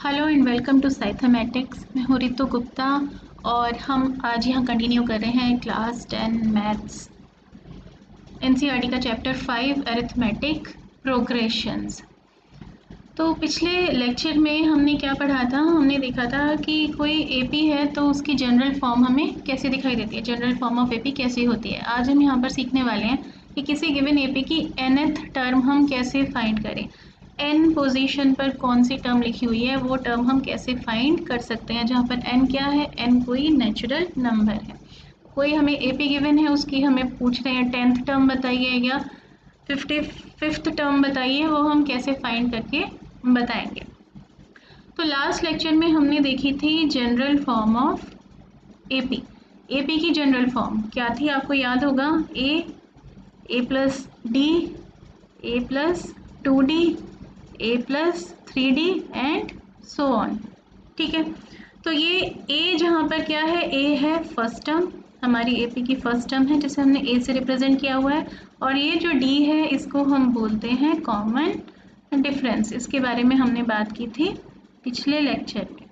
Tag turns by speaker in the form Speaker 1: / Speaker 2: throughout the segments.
Speaker 1: Hello and welcome to साइथमेटिक्स। मैं हूँ रितु गुप्ता और हम आज यहाँ कंटिन्यू कर रहे हैं क्लास 10 मैथ्स एनसीईआरटी का चैप्टर 5 अरिथमेटिक प्रोग्रेशंस। तो पिछले लेक्चर में हमने क्या पढ़ा था, हमने देखा था कि कोई एपी है तो उसकी जनरल फॉर्म हमें कैसे दिखाई देती है, जनरल फॉर्म ऑफ एपी कैसी होती है। आज हम यहाँ पर सीखने वाले हैं कि किसी गिवन एपी की nth टर्म हम कैसे फाइंड करें, n पोजीशन पर कौन सी टर्म लिखी हुई है वो टर्म हम कैसे फाइंड कर सकते हैं, जहाँ पर n क्या है, n कोई नेचुरल नंबर है। कोई हमें एपी गिवन है, उसकी हमें पूछ रहे हैं 10th टर्म बताइए या 55th टर्म बताइए, वो हम कैसे फाइंड करके बताएंगे। तो लास्ट लेक्चर में हमने देखी थी general form of AP. AP की जनरल फॉर्म क्या थी आपको याद होगा, A plus D, A plus 2d, A plus 3d and so on. ठीक है, तो ये ए जहाँ पर क्या है, ए है फर्स्ट टर्म, हमारी एपी की फर्स्ट टर्म है जिसे हमने ए से रिप्रेजेंट किया हुआ है। और ये जो डी है इसको हम बोलते हैं कॉमन डिफरेंस। इसके बारे में हमने बात की थी पिछले लेक्चर में।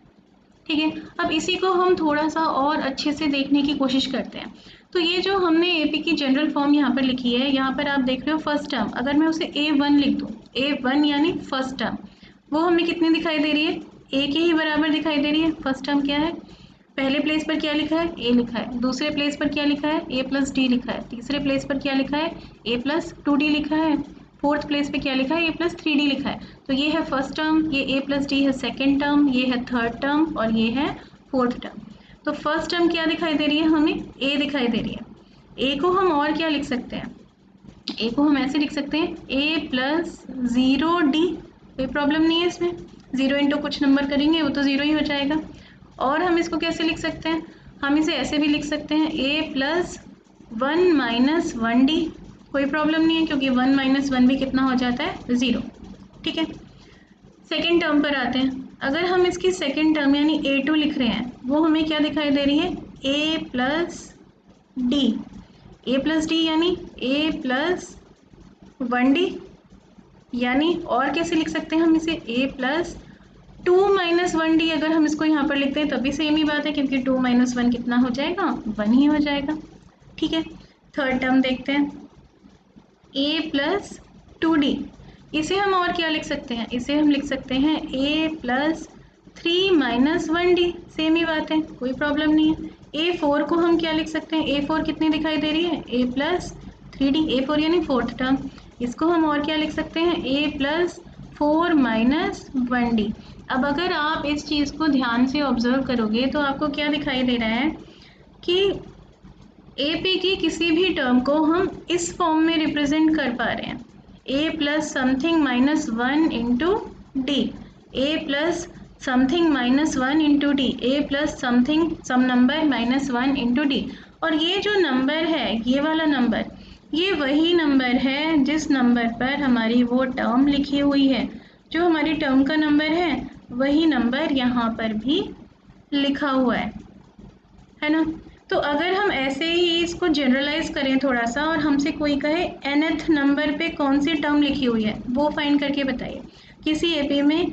Speaker 1: ठीक है, अब इसी को हम थोड़ा सा और अच्छे से देखने की कोशिश करते हैं। तो ये जो हमने एपी की जनरल फॉर्म यहाँ पर लिखी है, यहाँ पर आप देख रहे हो फर्स्ट टर्म, अगर मैं उसे A1 लिख दूँ, A1 यानी फर्स्ट टर्म, वो हमें कितनी दिखाई दे रही है, ए के ही बराबर दिखाई दे रही है। फर्स्ट टर्म क्या है, पहले प्लेस पर क्या लिखा है, ए लिखा है। दूसरे प्लेस पर क्या लिखा है, ए प्लस डी लिखा है। तीसरे प्लेस पर क्या लिखा है, ए प्लस 2d लिखा है। फोर्थ प्लेस पे क्या लिखा है, ए प्लस 3d लिखा है। तो ये है फर्स्ट टर्म, ये ए प्लस डी है सेकेंड टर्म, ये है थर्ड टर्म और ये है फोर्थ टर्म। तो फर्स्ट टर्म क्या दिखाई दे रही है, हमें ए दिखाई दे रही है। ए को हम और क्या लिख सकते हैं, ए को हम ऐसे लिख सकते हैं ए प्लस 0d, कोई प्रॉब्लम नहीं है इसमें। 0 इंटू कुछ नंबर करेंगे वो तो 0 ही हो जाएगा। और हम इसको कैसे लिख सकते हैं, हम इसे ऐसे भी लिख सकते हैं ए प्लस 1 माइनस 1d, कोई प्रॉब्लम नहीं है क्योंकि 1 माइनस 1 भी कितना हो जाता है, 0। ठीक है, सेकेंड टर्म पर आते हैं। अगर हम इसकी सेकेंड टर्म यानी A2 लिख रहे हैं, वो हमें क्या दिखाई दे रही है, ए plus D. A plus D यानी ए प्लस 1d, यानी और कैसे लिख सकते हैं हम इसे, ए प्लस 2 माइनस 1d। अगर हम इसको यहाँ पर लिखते हैं तभी सेम ही बात है क्योंकि 2 माइनस 1 कितना हो जाएगा, 1 ही हो जाएगा। ठीक है, थर्ड टर्म देखते हैं, a प्लस 2d। इसे हम और क्या लिख सकते हैं, इसे हम लिख सकते हैं a plus 3 minus 1d, same ही बात है, कोई प्रॉब्लम नहीं है। a4 को हम क्या लिख सकते हैं, a4 कितनी दिखाई दे रही है, a प्लस 3d, a4 यानी फोर्थ टर्म। इसको हम और क्या लिख सकते हैं, a प्लस 4 माइनस 1d। अब अगर आप इस चीज़ को ध्यान से ऑब्जर्व करोगे तो आपको क्या दिखाई दे रहा है कि एपी की किसी भी टर्म को हम इस फॉर्म में रिप्रेजेंट कर पा रहे हैं, A plus something minus 1 into D, A plus something minus 1 into D, A plus something some number minus 1 into D. और ये जो नंबर है, ये वाला नंबर, ये वही नंबर है जिस नंबर पर हमारी वो टर्म लिखी हुई है। जो हमारी टर्म का नंबर है वही नंबर यहाँ पर भी लिखा हुआ है ना। तो अगर हम ऐसे ही इसको जनरलाइज करें थोड़ा सा और हमसे कोई कहे nth नंबर पे कौन सी टर्म लिखी हुई है वो फाइंड करके बताइए, किसी एपी में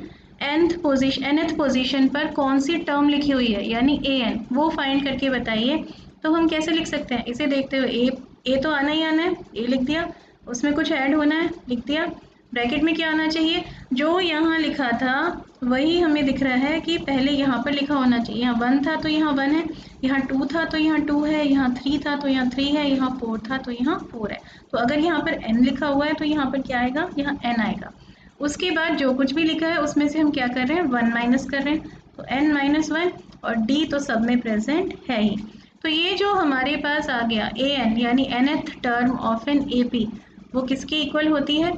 Speaker 1: nth पोजीशन पर कौन सी टर्म लिखी हुई है यानी an, वो फाइंड करके बताइए। तो हम कैसे लिख सकते हैं, इसे देखते हुए ए तो आना ही आना है, ए लिख दिया, उसमें कुछ ऐड होना है लिख दिया, ब्रैकेट में क्या आना चाहिए, जो यहाँ लिखा था वही हमें दिख रहा है कि पहले यहाँ पर लिखा होना चाहिए। यहाँ 1 था तो यहाँ 1 है, यहाँ 2 था तो यहाँ 2 है, यहाँ 3 था तो यहाँ 3 है, यहाँ 4 था तो यहाँ 4 है। तो अगर यहाँ पर n लिखा हुआ है तो यहाँ पर क्या आएगा, यहाँ n आएगा। उसके बाद जो कुछ भी लिखा है उसमें से हम क्या कर रहे हैं, 1 माइनस कर रहे हैं, तो n माइनस 1 और d तो सब में प्रेजेंट है ही। तो ये जो हमारे पास आ गया an यानी nth term of an AP, वो किसके इक्वल होती है,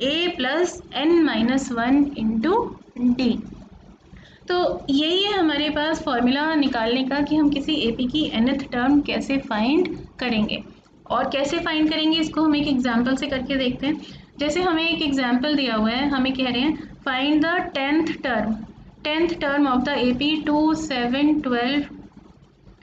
Speaker 1: a plus n minus 1 into D. तो यही है हमारे पास फॉर्मूला निकालने का कि हम किसी एपी की nth टर्म कैसे फाइंड करेंगे। और कैसे फाइंड करेंगे इसको हम एक एग्जांपल से करके देखते हैं। जैसे हमें एक एग्जांपल दिया हुआ है, हमें कह रहे हैं find the tenth term of the AP 2, 7, 12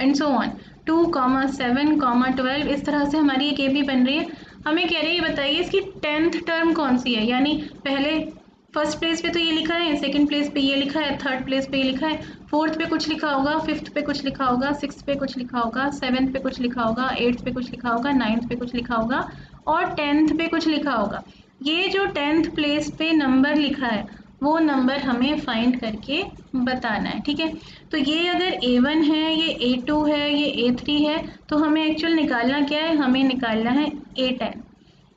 Speaker 1: and so on. 2, 7, 12 इस तरह से हमारी एक एपी बन रही है। हमें कह रही है बताइए इसकी 10th टर्म कौन सी है, यानी पहले फर्स्ट प्लेस पे तो ये लिखा है, सेकंड प्लेस पे ये लिखा है, थर्ड प्लेस पे ये लिखा है, फोर्थ पे कुछ लिखा होगा, फिफ्थ पे कुछ लिखा होगा, सिक्स्थ पे कुछ लिखा होगा, सेवन्थ पे कुछ लिखा होगा, एट्थ पे कुछ लिखा होगा, नाइन्थ पे कुछ लिखा होगा और 10th पे कुछ लिखा होगा। ये जो 10th प्लेस पे नंबर लिखा है वो नंबर हमें फाइंड करके बताना है, ठीक है। तो ये अगर A1 है, ये A2 है, ये A3 है, तो हमें एक्चुअल निकालना क्या है, हमें निकालना है A10।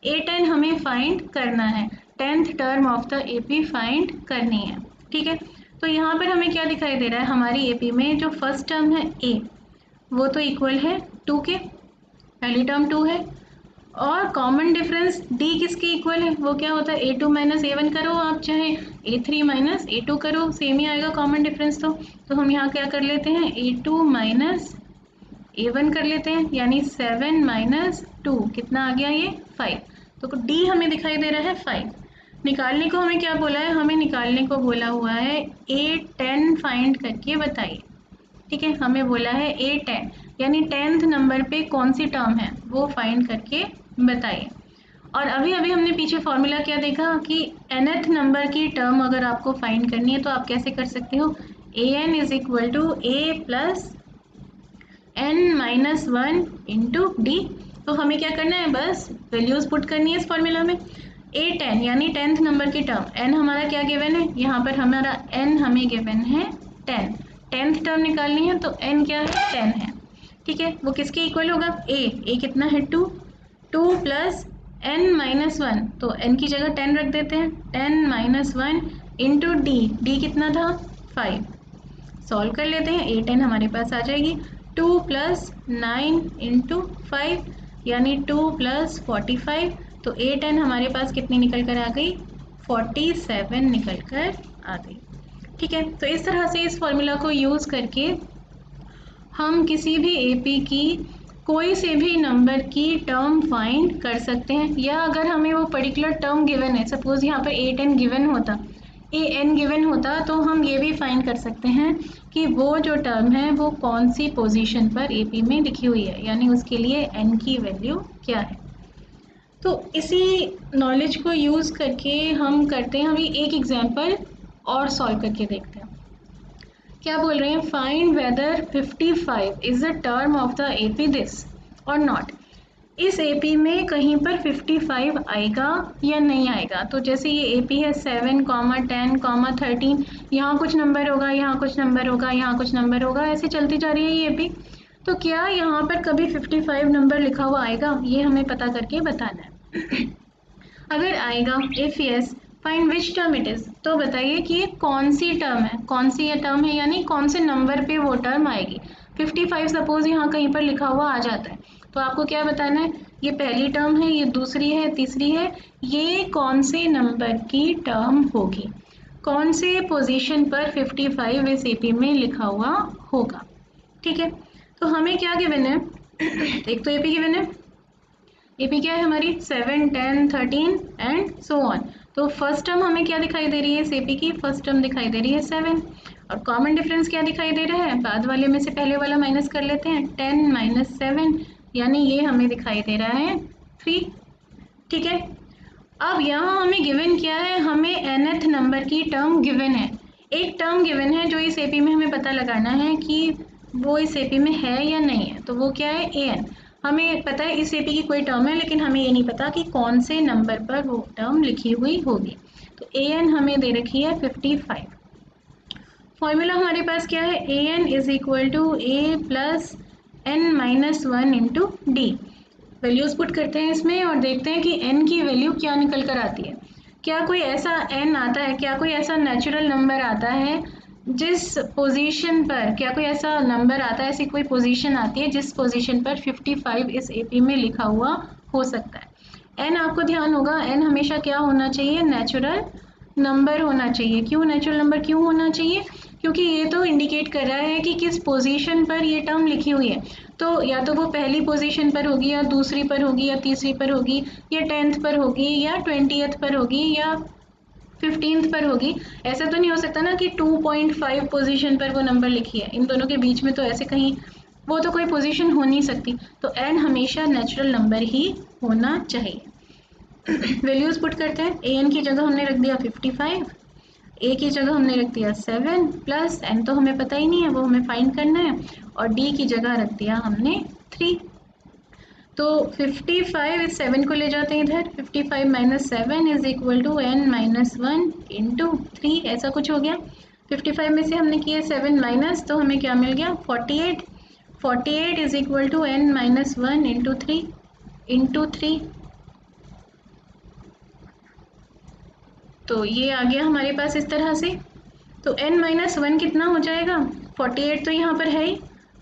Speaker 1: A10 हमें फाइंड करना है, 10th term of the AP find करनी है, ठीक है। तो यहाँ पर हमें क्या दिखाई दे रहा है, हमारी AP में जो फर्स्ट टर्म है A वो तो इक्वल है 2 के, पहली टर्म 2 है, और कॉमन डिफरेंस D किसके इक्वल है, वो क्या होता है A2 माइनस A1 करो, आप चाहे A3 माइनस A2 करो, सेम ही आएगा कॉमन डिफरेंस। तो हम यहाँ क्या कर लेते हैं, A2 माइनस A1 कर लेते हैं, यानी 7 माइनस 2 कितना आ गया, ये 5। तो D हमें दिखाई दे रहा है 5। निकालने को हमें क्या बोला है, हमें निकालने को बोला हुआ है A10 फाइंड करके बताइए, ठीक है। हमें बोला है A10 यानी 10th नंबर पे कौन सी टर्म है वो फाइंड करके बताइए। और अभी अभी हमने पीछे फॉर्मूला क्या देखा कि nth नंबर की टर्म अगर आपको फाइंड करनी है तो आप कैसे कर सकते हो, an is equal to a plus n minus 1 into D. तो हमें क्या करना है, बस वैल्यूज पुट करनी है इस फॉर्मूला में। A10 यानी 10th नंबर की टर्म, n हमारा क्या गिवन है, यहाँ पर हमारा n हमें गिवन है 10, 10th टर्म निकालनी है तो n क्या है, 10 है, ठीक है। वो किसके इक्वल होगा, a कितना है 2, 2 प्लस n माइनस 1, तो n की जगह 10 रख देते हैं, 10 माइनस 1 इंटू डी कितना था 5। सॉल्व कर लेते हैं, A10 हमारे पास आ जाएगी 2 प्लस 9 इंटू 5 यानी 2 प्लस 45। तो A10 हमारे पास कितनी निकल कर आ गई, 47 निकल कर आ गई, ठीक है। तो इस तरह से इस फॉर्मूला को यूज़ करके हम किसी भी AP की कोई से भी नंबर की टर्म फाइंड कर सकते हैं, या अगर हमें वो पर्टिकुलर टर्म गिवन है, सपोज यहाँ पर A10 गिवन होता, an गिवन होता, तो हम ये भी फाइंड कर सकते हैं कि वो जो टर्म है वो कौन सी पोजीशन पर AP में लिखी हुई है, यानी उसके लिए n की वैल्यू क्या है। तो इसी नॉलेज को यूज़ करके हम करते हैं, अभी एक एग्जांपल और सॉल्व करके देखते हैं। क्या बोल रहे हैं, find weather 55 is a term of the AP this और नॉट। इस AP में कहीं पर 55 आएगा या नहीं आएगा। तो जैसे ये AP है 7, 10, 13, यहाँ कुछ नंबर होगा, यहाँ कुछ नंबर होगा, यहाँ कुछ नंबर होगा, ऐसे चलती जा रही है ये AP। तो क्या यहाँ पर कभी 55 नंबर लिखा हुआ आएगा, ये हमें पता करके बताना है। अगर आएगा, if yes find which term it is, तो बताइए कि ये कौन सी टर्म है, कौन सी ये टर्म है, यानी कौन से नंबर पे वो टर्म आएगी। 55 सपोज यहाँ कहीं पर लिखा हुआ आ जाता है, तो आपको क्या बताना है, ये पहली टर्म है, ये दूसरी है, तीसरी है, ये कौन से नंबर की टर्म होगी, कौन से पोजीशन पर 55 इस AP में लिखा हुआ होगा, ठीक है। तो हमें क्या गिवन है, एक तो AP गिवन है, AP क्या है हमारी 7, 10, 13 एंड सो ऑन। तो फर्स्ट टर्म हमें क्या दिखाई दे रही है, इस AP की फर्स्ट टर्म दिखाई दे रही है 7, और कॉमन डिफरेंस क्या दिखाई दे रहा है, बाद वाले में से पहले वाला माइनस कर लेते हैं, 10 माइनस 7 यानी ये हमें दिखाई दे रहा है 3, ठीक है। अब यहाँ हमें गिवन क्या है, हमें nth नंबर की टर्म गिवन है, एक टर्म गिवन है जो इस AP में हमें पता लगाना है कि वो इस AP में है या नहीं है। तो वो क्या है, an। हमें पता है इस AP की कोई टर्म है, लेकिन हमें ये नहीं पता कि कौन से नंबर पर वो टर्म लिखी हुई होगी। तो an हमें दे रखी है 55। फॉर्मूला हमारे पास क्या है, an is equal to a plus n minus 1 into D. Values put करते हैं इसमें और देखते हैं कि n की वैल्यू क्या निकल कर आती है। क्या कोई ऐसा n आता है, क्या कोई ऐसा नेचुरल नंबर आता है जिस पोजीशन पर, क्या कोई ऐसा नंबर आता है, ऐसी कोई पोजीशन आती है जिस पोजीशन पर 55 इस AP में लिखा हुआ हो सकता है। n आपको ध्यान होगा, n हमेशा क्या होना चाहिए, नेचुरल नंबर होना चाहिए। क्यों नेचुरल नंबर क्यों होना चाहिए, क्योंकि ये तो इंडिकेट कर रहा है कि किस पोजीशन पर ये टर्म लिखी हुई है। तो या तो वो पहली पोजीशन पर होगी, या दूसरी पर होगी, या तीसरी पर होगी, या 10th पर होगी, या 20th पर होगी, या 15th पर होगी। ऐसा तो नहीं हो सकता ना कि 2.5 पोजीशन पर वो नंबर लिखी है, इन दोनों के बीच में तो ऐसे कहीं वो तो कोई पोजीशन हो नहीं सकती। तो n हमेशा नेचुरल नंबर ही होना चाहिए। वैल्यूज पुट करते हैं। ए एन की जगह हमने रख दिया 55, ए की जगह हमने रख दिया 7 प्लस एन तो हमें पता ही नहीं है, वो हमें फाइंड करना है, और डी की जगह रख दिया हमने 3। तो 55 इस 7 को ले जाते हैं इधर, 55 minus 7 is equal to n minus 1 into 3, ऐसा कुछ हो गया। 55 में से हमने किए 7 माइनस, तो हमें क्या मिल गया 48। 48 is equal to n minus 1 into 3। तो ये आ गया हमारे पास इस तरह से। तो n माइनस 1 कितना हो जाएगा, 48 तो यहाँ पर है ही,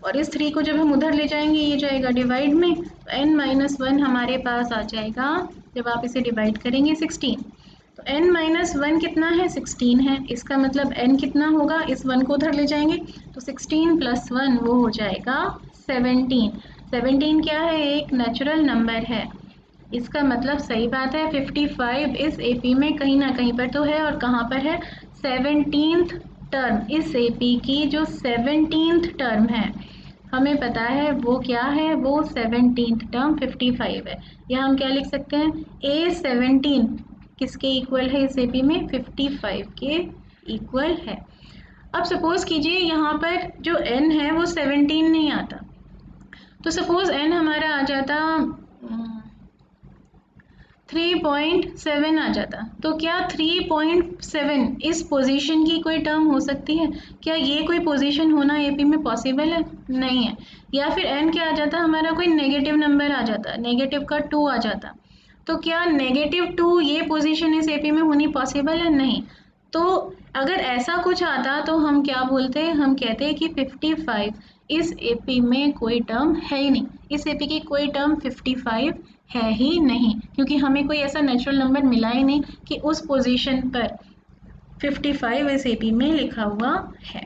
Speaker 1: और इस 3 को जब हम उधर ले जाएंगे ये जाएगा डिवाइड में, तो n माइनस 1 हमारे पास आ जाएगा, जब आप इसे डिवाइड करेंगे 16। तो n माइनस 1 कितना है, 16 है। इसका मतलब n कितना होगा, इस 1 को उधर ले जाएंगे तो 16 प्लस 1 वो हो जाएगा 17। 17 क्या है, एक नेचुरल नंबर है। इसका मतलब सही बात है 55 इस एपी में कहीं ना कहीं पर तो है, और कहाँ पर है, 17th टर्म। इस एपी की जो 17th टर्म है हमें पता है वो क्या है, वो 17th टर्म 55 है। या हम क्या लिख सकते हैं, A17 किसके इक्वल है इस एपी में, 55 के इक्वल है। अब सपोज कीजिए यहाँ पर जो n है वो 17 नहीं आता, तो सपोज n हमारा आ जाता 3.7 आ जाता, तो क्या 3.7 इस पोजीशन की कोई टर्म हो सकती है, क्या ये कोई पोजीशन होना एपी में पॉसिबल है, नहीं है। या फिर n क्या आ जाता, हमारा कोई नेगेटिव नंबर आ जाता, नेगेटिव का 2 आ जाता, तो क्या -2 ये पोजीशन इस एपी में होनी पॉसिबल है, नहीं। तो अगर ऐसा कुछ आता तो हम क्या बोलते हैं, हम कहते हैं कि 55 इस एपी में कोई टर्म है ही नहीं, इस एपी की कोई टर्म 55 है ही नहीं, क्योंकि हमें कोई ऐसा नेचुरल नंबर मिला ही नहीं कि उस पोजीशन पर 55 इस एपी में लिखा हुआ है।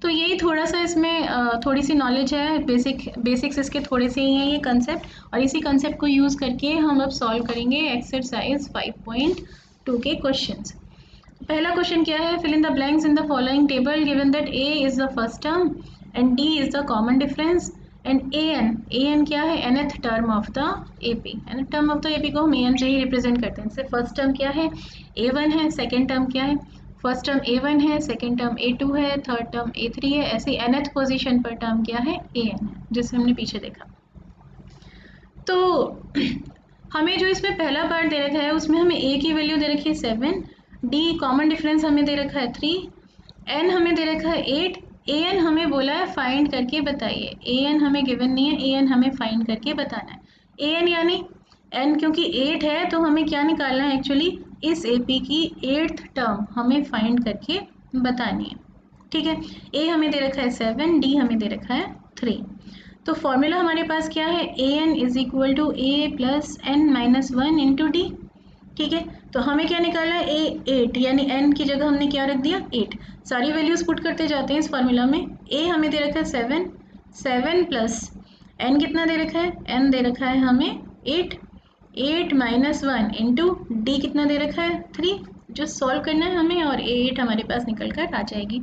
Speaker 1: तो यही थोड़ा सा इसमें थोड़ी सी नॉलेज है, बेसिक्स इसके थोड़े से ही हैं ये कंसेप्ट, और इसी कंसेप्ट को यूज़ करके हम अब सॉल्व करेंगे एक्सरसाइज 5.2 के क्वेश्चंस। पहला क्वेश्चन क्या है, fill in the blanks in the following table given that A is the first term and D is the common difference and A N क्या है, nth term of the AP. nth term of the AP को हम A N से ही represent करते हैं। जैसे first term क्या है, A1 है, सेकेंड टर्म क्या है, फर्स्ट टर्म A1 है, सेकेंड टर्म A2 है, थर्ड टर्म A3 है, ऐसे nth पोजीशन पर टर्म क्या है, an है, जिसे हमने पीछे देखा। तो हमें जो इसमें पहला पार्ट दे रखा है उसमें हमें a की वैल्यू दे रखी है 7, d कॉमन डिफरेंस हमें दे रखा है 3, n हमें दे रखा है 8, an हमें बोला है फाइंड करके बताइए। an हमें गिवन नहीं है, an हमें फाइंड करके बताना है। an यानी n क्योंकि 8 है तो हमें क्या निकालना है, एक्चुअली इस AP की 8th टर्म हमें फाइंड करके बतानी है। ठीक है, a हमें दे रखा है 7, d हमें दे रखा है 3। तो फॉर्मूला हमारे पास क्या है, an is equal to A plus N minus 1 into D. ठीक है, तो हमें क्या निकालना है, ए 8, यानी n की जगह हमने क्या रख दिया 8। सारी वैल्यूज पुट करते जाते हैं इस फॉर्मूला में। a हमें दे रखा है 7, 7 प्लस n कितना दे रखा है, n दे रखा है हमें 8, 8 माइनस 1 इंटू डी कितना दे रखा है 3, जो सॉल्व करना है हमें, और a8 हमारे पास निकल कर आ जाएगी।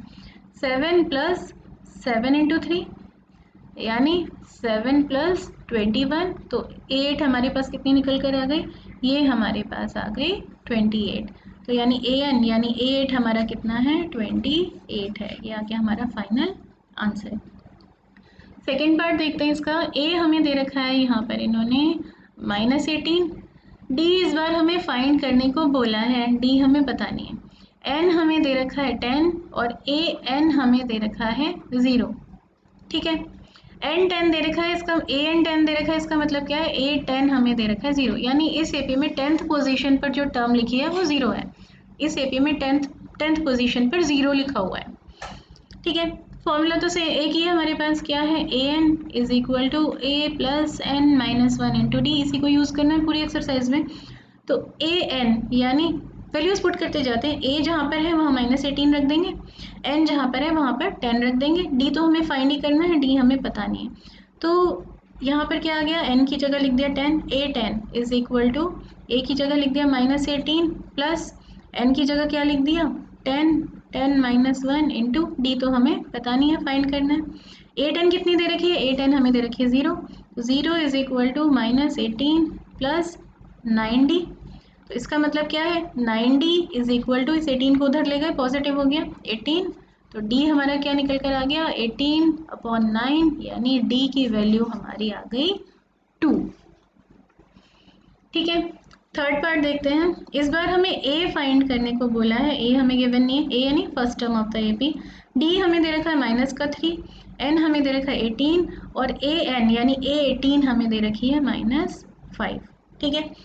Speaker 1: 7 प्लस 7 इंटू 3 यानी 7 प्लस 21, तो 8 हमारे पास कितनी निकल कर आ गई, ये हमारे पास आ गई 28। तो यानी an यानी 8 हमारा कितना है 28 है। ये आ गया हमारा फाइनल आंसर। सेकेंड पार्ट देखते हैं इसका। a हमें दे रखा है यहाँ पर इन्होंने -18, d इस बार हमें फाइंड करने को बोला है, d हमें बतानी है, n हमें दे रखा है 10 और an हमें दे रखा है 0। ठीक है, n 10 दे रखा है, इसका an 10 दे रखा है, इसका मतलब क्या है, a 10 हमें दे रखा है 0, यानी इस एपी में 10th पोजीशन पर जो टर्म लिखी है वो 0 है। इस एपी में 10th पोजीशन पर 0 लिखा हुआ है। ठीक है, फॉर्मूला तो से एक ही है हमारे पास, क्या है, an is equal to A plus N minus 1 into D, इसी को यूज़ करना है पूरी एक्सरसाइज में। तो an यानी वैल्यूज पुट करते जाते हैं, a जहाँ पर है वहाँ -18 रख देंगे, n जहाँ पर है वहाँ पर 10 रख देंगे, d तो हमें फाइंड ही करना है, d हमें पता नहीं है। तो यहाँ पर क्या आ गया, n की जगह लिख दिया 10, a10 is equal to a की जगह लिख दिया -18 प्लस n की जगह क्या लिख दिया 10, 10 माइनस 1 इंटू डी तो हमें पता नहीं है, फाइंड करना है। a10 कितनी दे रखी है, a10 हमें दे रखी है 0, 0 is equal to -18 plus 9D। तो इसका मतलब क्या है, 9D इज इक्वल टू, इस 18 को उधर ले गए, पॉजिटिव हो गया 18, तो D हमारा क्या निकल कर आ गया 18/9, यानी D की वैल्यू हमारी आ गई 2। ठीक है, थर्ड पार्ट देखते हैं। इस बार हमें A फाइंड करने को बोला है। A हमें गिवन नहीं है, A यानी first term of the AP। D हमें दे रखा है -3, N हमें दे रखा है 18 और AN यानी A18 हमें दे रखी है -5। ठीक है,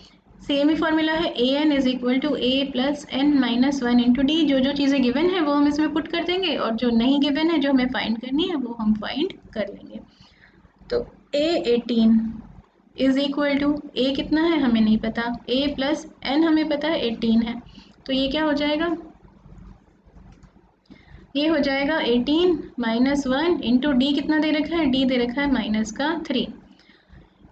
Speaker 1: सेम ही फॉर्मूला है, AN is equal to A plus N -1 into D. जो जो चीज़ें गिवन है वो हम इसमें पुट कर देंगे और जो नहीं गिवन है, जो हमें फाइंड करनी है, वो हम फाइंड कर लेंगे। तो A18 इज इक्वल टू, ए कितना है हमें नहीं पता, A प्लस N हमें पता है 18 है, तो ये क्या हो जाएगा, ये हो जाएगा 18 -1 इंटू डी कितना दे रखा है, D दे रखा है -3।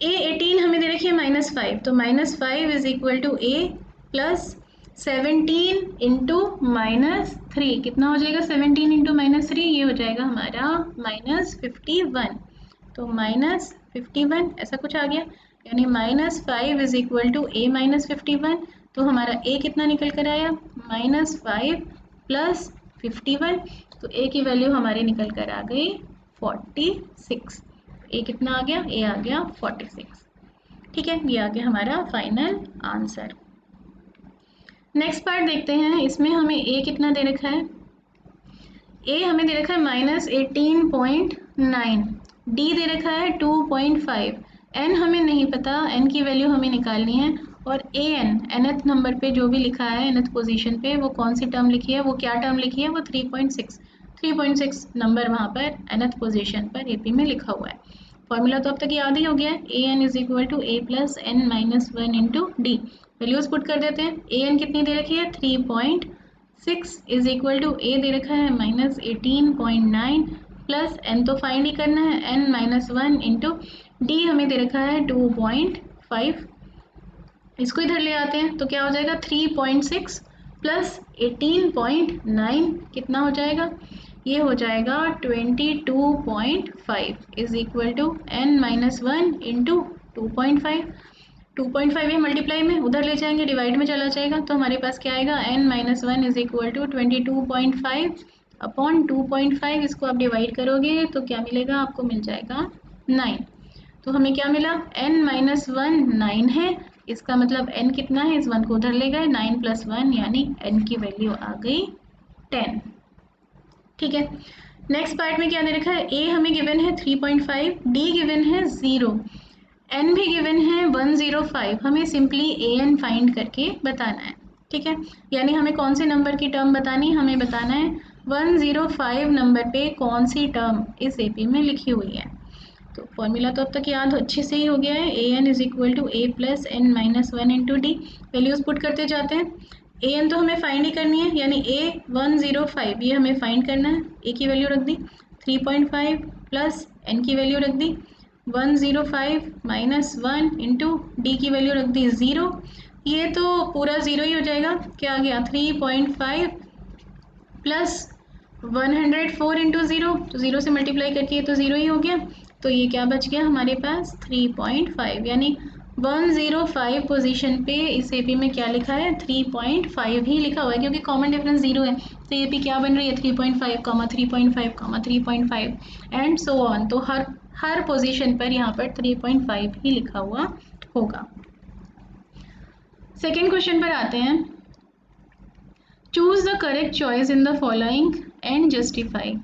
Speaker 1: A18 हमें दे रखी है -5, तो -5 is equal to A plus 17 into -3 कितना हो जाएगा, 17 इंटू -3 ये हो जाएगा हमारा -51, तो -51 ऐसा कुछ आ गया, यानी -5 इज इक्वल टू A -51। तो हमारा A कितना निकल कर आया, -5 प्लस 51, तो A की वैल्यू हमारी निकल कर आ गई 46। ए कितना आ गया, ए आ गया 46। ठीक है, ये आ गया हमारा फाइनल आंसर। नेक्स्ट पार्ट देखते हैं, इसमें हमें ए कितना दे रखा है, ए हमें दे रखा है -18.9, डी दे रखा है 2.5, एन हमें नहीं पता, एन की वैल्यू हमें निकालनी है, और ए एन एनथ नंबर पे जो भी लिखा है, एनथ पोजीशन पे वो कौन सी टर्म लिखी है, वो क्या टर्म लिखी है, वो 3.6 नंबर वहाँ पर एनथ पोजीशन पर एपी में लिखा हुआ है। फॉर्मूला तो अब तक याद ही हो गया है, A N is equal to A plus N -1 into D. Values put कर देते हैं, ए एन कितनी दे रखी है 3.6 इज इक्वल टू ए दे रखा है -18.9 प्लस एन तो फाइंड ही करना है, एन -1 इंटू डी हमें दे रखा है 2.5। इसको इधर ले आते हैं तो क्या हो जाएगा 3.6 प्लस 18.9 कितना हो जाएगा, ये हो जाएगा 22.5 is equal to n -1 into 2.5। 2.5 ये मल्टीप्लाई में उधर ले जाएंगे, डिवाइड में चला जाएगा, तो हमारे पास क्या आएगा n -1 is equal to 22.5 upon 2.5। इसको आप डिवाइड करोगे तो क्या मिलेगा, आपको मिल जाएगा 9। तो हमें क्या मिला, n -1 9 है, इसका मतलब n कितना है, इस 1 को उधर ले गए, 9 + 1 यानी n की वैल्यू आ गई 10। ठीक है, नेक्स्ट पार्ट में क्या दे रखा है, a हमें गिवन है 3.5, d गिवन है 0, n भी गिवन है 105। हमें सिंपली an फाइंड करके बताना है। ठीक है, यानी हमें कौन से नंबर की टर्म बतानी, हमें बताना है 105 नंबर पे कौन सी टर्म इस AP में लिखी हुई है। तो फॉर्मूला तो अब तक याद अच्छे से ही हो गया है, A N is equal to A plus N -1 into D. Values put करते जाते हैं, ए एन तो हमें फाइंड ही करनी है, यानी ए 105 ये हमें फाइंड करना है, ए की वैल्यू रख दी 3.5 प्लस एन की वैल्यू रख दी 105 -1 इंटू डी की वैल्यू रख दी 0। ये तो पूरा 0 ही हो जाएगा, क्या आ गया 3.5 प्लस 104 इंटू 0, तो 0 से मल्टीप्लाई करके ये तो 0 ही हो गया, तो ये क्या बच गया हमारे पास 3.5, यानी 105 पोजीशन पे इस AP में क्या लिखा है 3.5 ही लिखा हुआ है, क्योंकि कॉमन डिफरेंस 0 है, तो AP क्या बन रही है 3.5, 3.5, 3.5 एंड सो ऑन। तो हर पोजीशन पर यहाँ पर 3.5 ही लिखा हुआ होगा। सेकेंड क्वेश्चन पर आते हैं, choose the correct choice in the following and justify.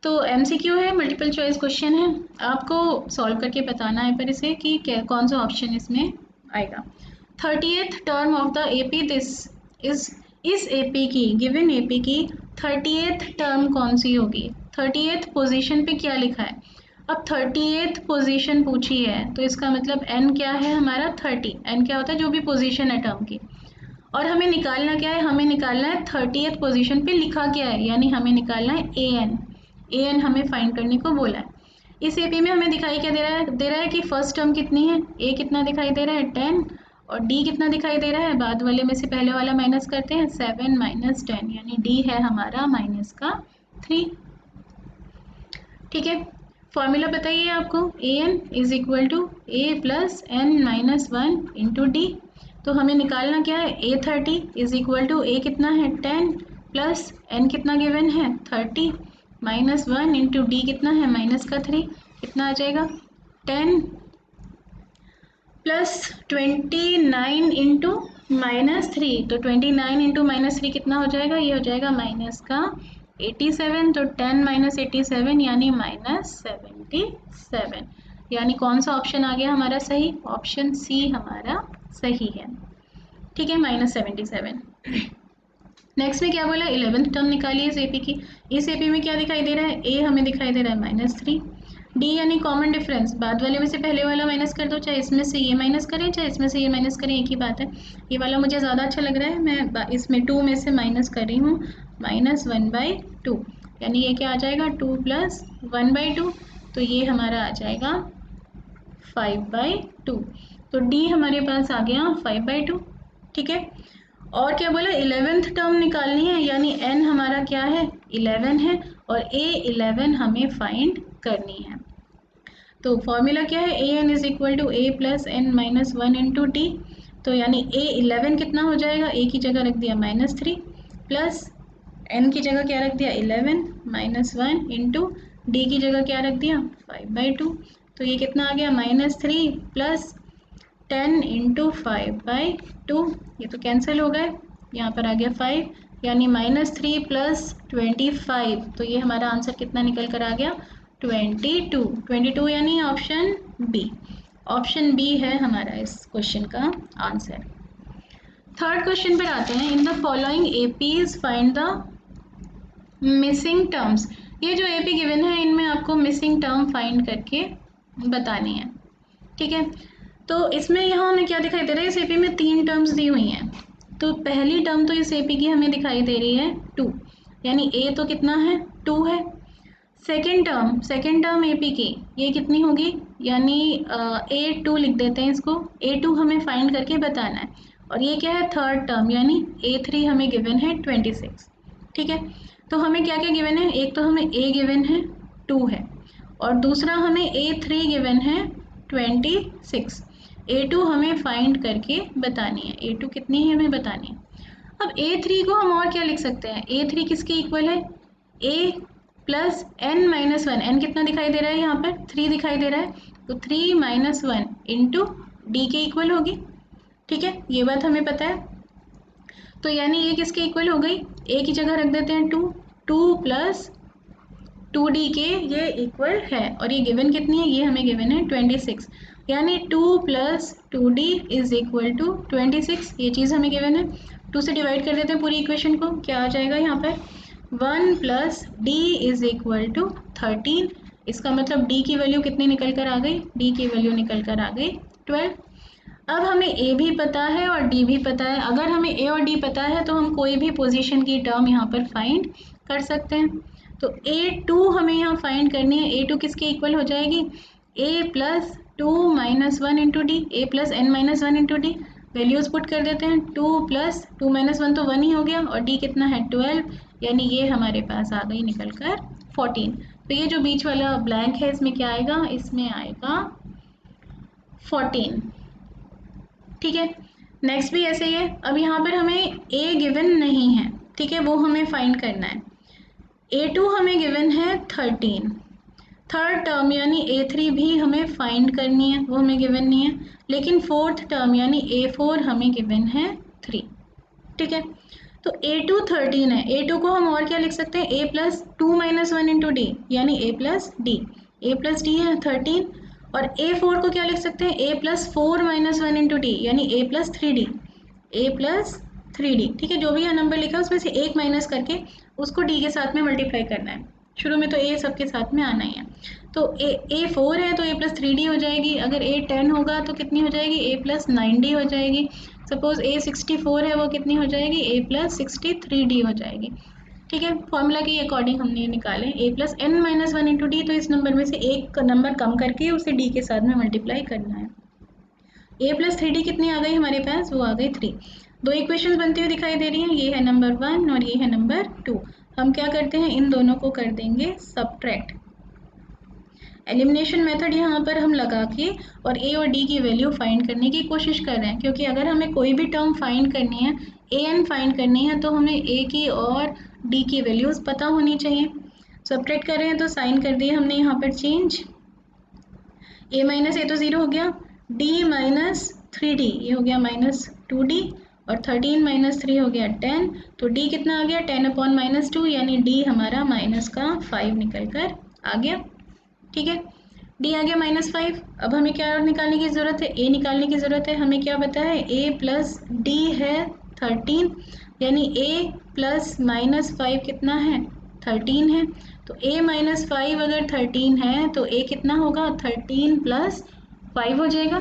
Speaker 1: तो MCQ है, मल्टीपल चॉइस क्वेश्चन है, आपको सॉल्व करके बताना है पर इसे कि कौन सा ऑप्शन इसमें आएगा। 30th term of the AP, this इस AP की, गिवन AP की 30th टर्म कौन सी होगी, 30th पोजीशन पे क्या लिखा है। अब 30th पोजीशन पूछी है तो इसका मतलब n क्या है हमारा 30, n क्या होता है जो भी पोजीशन है टर्म की, और हमें निकालना क्या है, हमें निकालना है 30th पोजीशन पे लिखा क्या है, यानी हमें निकालना है an हमें फाइंड करने को बोला है। इस AP में हमें दिखाई क्या दे रहा है कि फर्स्ट टर्म कितनी है, a कितना दिखाई दे रहा है 10, और d कितना दिखाई दे रहा है, बाद वाले में से पहले वाला माइनस करते हैं 7 - 10, यानी d है हमारा -3। ठीक है, फॉर्मूला बताइए आपको, an is equal to a plus n -1 into D. तो हमें निकालना क्या है, A30 is equal to A कितना है 10 प्लस n कितना गिवन है 30 माइनस 1 इंटू D कितना है माइनस का 3, कितना आ जाएगा 10 प्लस 29 इंटू माइनस 3, तो 29 इंटू माइनस 3 कितना हो जाएगा, ये हो जाएगा माइनस का 87, तो 10 माइनस 87 यानी माइनस 77, यानी कौन सा ऑप्शन आ गया हमारा सही, ऑप्शन सी हमारा सही है। ठीक है, माइनस 77। नेक्स्ट में क्या बोला, 11th टर्म निकालिए इस एपी की। इस एपी में क्या दिखाई दे रहा है, ए हमें दिखाई दे रहा है -3, डी यानी कॉमन डिफरेंस, बाद वाले में से पहले वाला माइनस कर दो, चाहे इसमें से ये माइनस करें चाहे इसमें से ये माइनस करें, एक ही बात है। ये वाला मुझे ज़्यादा अच्छा लग रहा है, मैं इसमें 2 में से माइनस कर रही हूँ, -1/2, यानी ये क्या आ जाएगा 2 प्लस 1/2, तो ये हमारा आ जाएगा 5/2, तो डी हमारे पास आ गया 5/2। ठीक है, और क्या बोला 11th टर्म निकालनी है, यानी n हमारा क्या है 11 है और a 11 हमें फाइंड करनी है। तो फॉर्मूला क्या है, an is equal to a plus n minus 1 into D, तो यानी a 11 कितना हो जाएगा, a की जगह रख दिया -3 प्लस n की जगह क्या रख दिया 11 माइनस 1 इंटू डी की जगह क्या रख दिया 5/2, तो ये कितना आ गया -3 प्लस 10 इंटू 5/2, ये तो कैंसिल हो गए, यहाँ पर आ गया 5, यानी -3 प्लस 25, तो ये हमारा आंसर कितना निकल कर आ गया 22 यानी ऑप्शन बी, ऑप्शन बी है हमारा इस क्वेश्चन का आंसर। थर्ड क्वेश्चन पर आते हैं, इन the following APs find the missing terms. ये जो एपी गिवन है इनमें आपको मिसिंग टर्म फाइंड करके बतानी है। ठीक है, तो इसमें यहाँ हमें क्या दिखाई दे रहा है, इस एपी में 3 टर्म्स दी हुई हैं। तो पहली टर्म तो इस एपी की हमें दिखाई दे रही है 2, यानी ए तो कितना है 2 है। सेकेंड टर्म एपी की ये कितनी होगी, यानी A2 लिख देते हैं इसको, A2 हमें फाइंड करके बताना है। और ये क्या है थर्ड टर्म, यानी A3 हमें गिवन है 26। ठीक है, तो हमें क्या क्या गिवन है, एक तो हमें A गिवन है 2 है, और दूसरा हमें A3 गिवन है 26। A2 हमें फाइंड करके बतानी है, A2 कितनी है हमें बतानी है। अब A3 को हम और क्या लिख सकते हैं, A3 किसके इक्वल है, A plus n minus 1, n कितना दिखाई दे रहा है यहाँ पर 3 दिखाई दे रहा है, तो 3 माइनस 1 इंटू डी के इक्वल होगी। ठीक है, ये बात हमें पता है, तो यानी ये किसके इक्वल हो गई, a की जगह रख देते हैं 2 प्लस 2d के ये इक्वल है, और ये गिवन कितनी है, ये हमें गिवन है 26, यानी 2 plus 2d is equal to 26, ये चीज़ हमें गिवन है। 2 से डिवाइड कर देते हैं पूरी इक्वेशन को, क्या आ जाएगा यहाँ पर 1 plus D is equal to 13, इसका मतलब d की वैल्यू कितनी निकल कर आ गई, d की वैल्यू निकल कर आ गई 12। अब हमें a भी पता है और d भी पता है, अगर हमें a और d पता है तो हम कोई भी पोजीशन की टर्म यहाँ पर फाइंड कर सकते हैं। तो A2 हमें यहाँ फाइंड करनी है, A2 किसके इक्वल हो जाएगी, a plus 2 minus 1 into D, A plus N minus 1 into D, values put कर देते हैं, 2 प्लस 2 माइनस 1 तो 1 ही हो गया, और d कितना है 12, यानी ये हमारे पास आ गई निकल कर 14। तो ये जो बीच वाला ब्लैंक है इसमें क्या आएगा, इसमें आएगा 14। ठीक है, नेक्स्ट भी ऐसे ही है। अब यहाँ पर हमें a गिवन नहीं है, ठीक है, वो हमें फाइंड करना है। A2 हमें गिवन है 13, थर्ड टर्म यानी A3 भी हमें फाइंड करनी है, वो हमें गिवन नहीं है, लेकिन फोर्थ टर्म यानी A4 हमें गिवन है 3। ठीक है, तो A2 13 है, A2 को हम और क्या लिख सकते हैं, a plus 2 minus 1 into D, यानी a प्लस डी है 13, और A4 को क्या लिख सकते हैं, a plus 4 minus 1 into D, यानी a प्लस 3d, ठीक है, जो भी यहाँ नंबर लिखा है उसमें से एक माइनस करके उसको d के साथ में मल्टीप्लाई करना है, शुरू में तो a सबके साथ में आना ही है। तो a 4 है तो a प्लस 3d हो जाएगी, अगर a 10 होगा तो कितनी हो जाएगी, a प्लस 9d हो जाएगी, सपोज a 64 है वो कितनी हो जाएगी, a प्लस 63d हो जाएगी। ठीक है, फॉर्मूला के अकॉर्डिंग हमने निकाले a plus n minus 1 into D, तो इस नंबर में से एक नंबर कम करके उसे d के साथ में मल्टीप्लाई करना है। a प्लस 3d कितनी आ गई हमारे पास, वो आ गई 3। दो इक्वेशंस बनती हुई दिखाई दे रही हैं, ये है नंबर 1 और ये है नंबर 2। हम क्या करते हैं, इन दोनों को कर देंगे सब्ट्रैक्ट। एलिमिनेशन मेथड यहाँ पर हम लगा के और ए और डी की वैल्यू फाइंड करने की कोशिश कर रहे हैं, क्योंकि अगर हमें कोई भी टर्म फाइंड करनी है, ए एन फाइंड करनी है, तो हमें ए की और डी की वैल्यूज़ पता होनी चाहिए। सब्ट्रैक्ट कर रहे हैं तो साइन कर दिए हमने यहाँ पर चेंज, ए माइनस ए तो ज़ीरो हो गया, डी माइनस 3d ये हो गया माइनस 2d, और 13 माइनस 3 हो गया 10, तो d कितना आ गया 10 अपॉन माइनस 2, यानी d हमारा माइनस का 5 निकल कर आ गया। ठीक है, d आ गया -5। अब हमें क्या निकालने की ज़रूरत है, a निकालने की ज़रूरत है। हमें क्या पता है, a प्लस d है 13, यानी a प्लस -5 कितना है 13 है। तो a -5 अगर 13 है तो a कितना होगा 13 प्लस 5 हो जाएगा।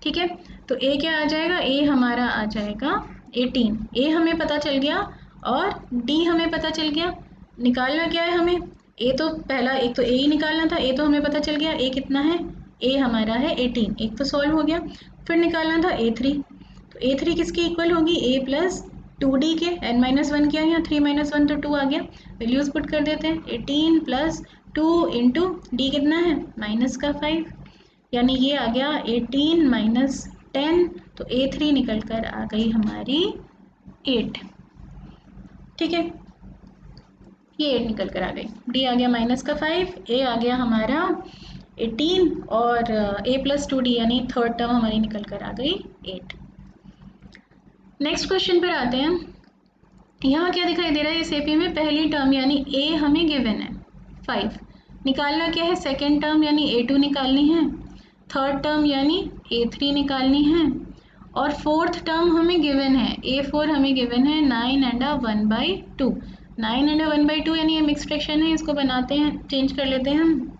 Speaker 1: ठीक है, तो a क्या आ जाएगा, a हमारा आ जाएगा 18। a हमें पता चल गया और d हमें पता चल गया। निकालना क्या है हमें, a तो पहला एक तो a ही निकालना था, a तो हमें पता चल गया, a कितना है, a हमारा है 18, एक तो सॉल्व हो गया। फिर निकालना था a3, तो a3 किसकी इक्वल होगी, a प्लस 2d के, n-1 किया यहाँ 3 - 1 तो 2 आ गया, वैल्यूज़ पुट कर देते हैं, 18 प्लस 2 इंटू डी कितना है माइनस का 5, यानी ये आ गया 18 माइनस 10, तो a3 निकल कर आ गई हमारी 8। ठीक है, ये 8 निकल कर आ गई, d आ गया माइनस का 5, a आ गया हमारा 18 और a प्लस 2d यानी थर्ड टर्म हमारी निकल कर आ गई 8। नेक्स्ट क्वेश्चन पर आते हैं। यहाँ क्या दिखाई दे रहा है, इस एपी में पहली टर्म यानी a हमें गिवन है 5, निकालना क्या है, सेकेंड टर्म यानी a2 निकालनी है, थर्ड टर्म यानी a3 निकालनी है, और फोर्थ टर्म हमें गिवन है a4 हमें गिवन है 9 एंड 1/2। 9 एंड 1/2 यानी ये मिक्स फ्रैक्शन है, इसको बनाते हैं, चेंज कर लेते हैं हम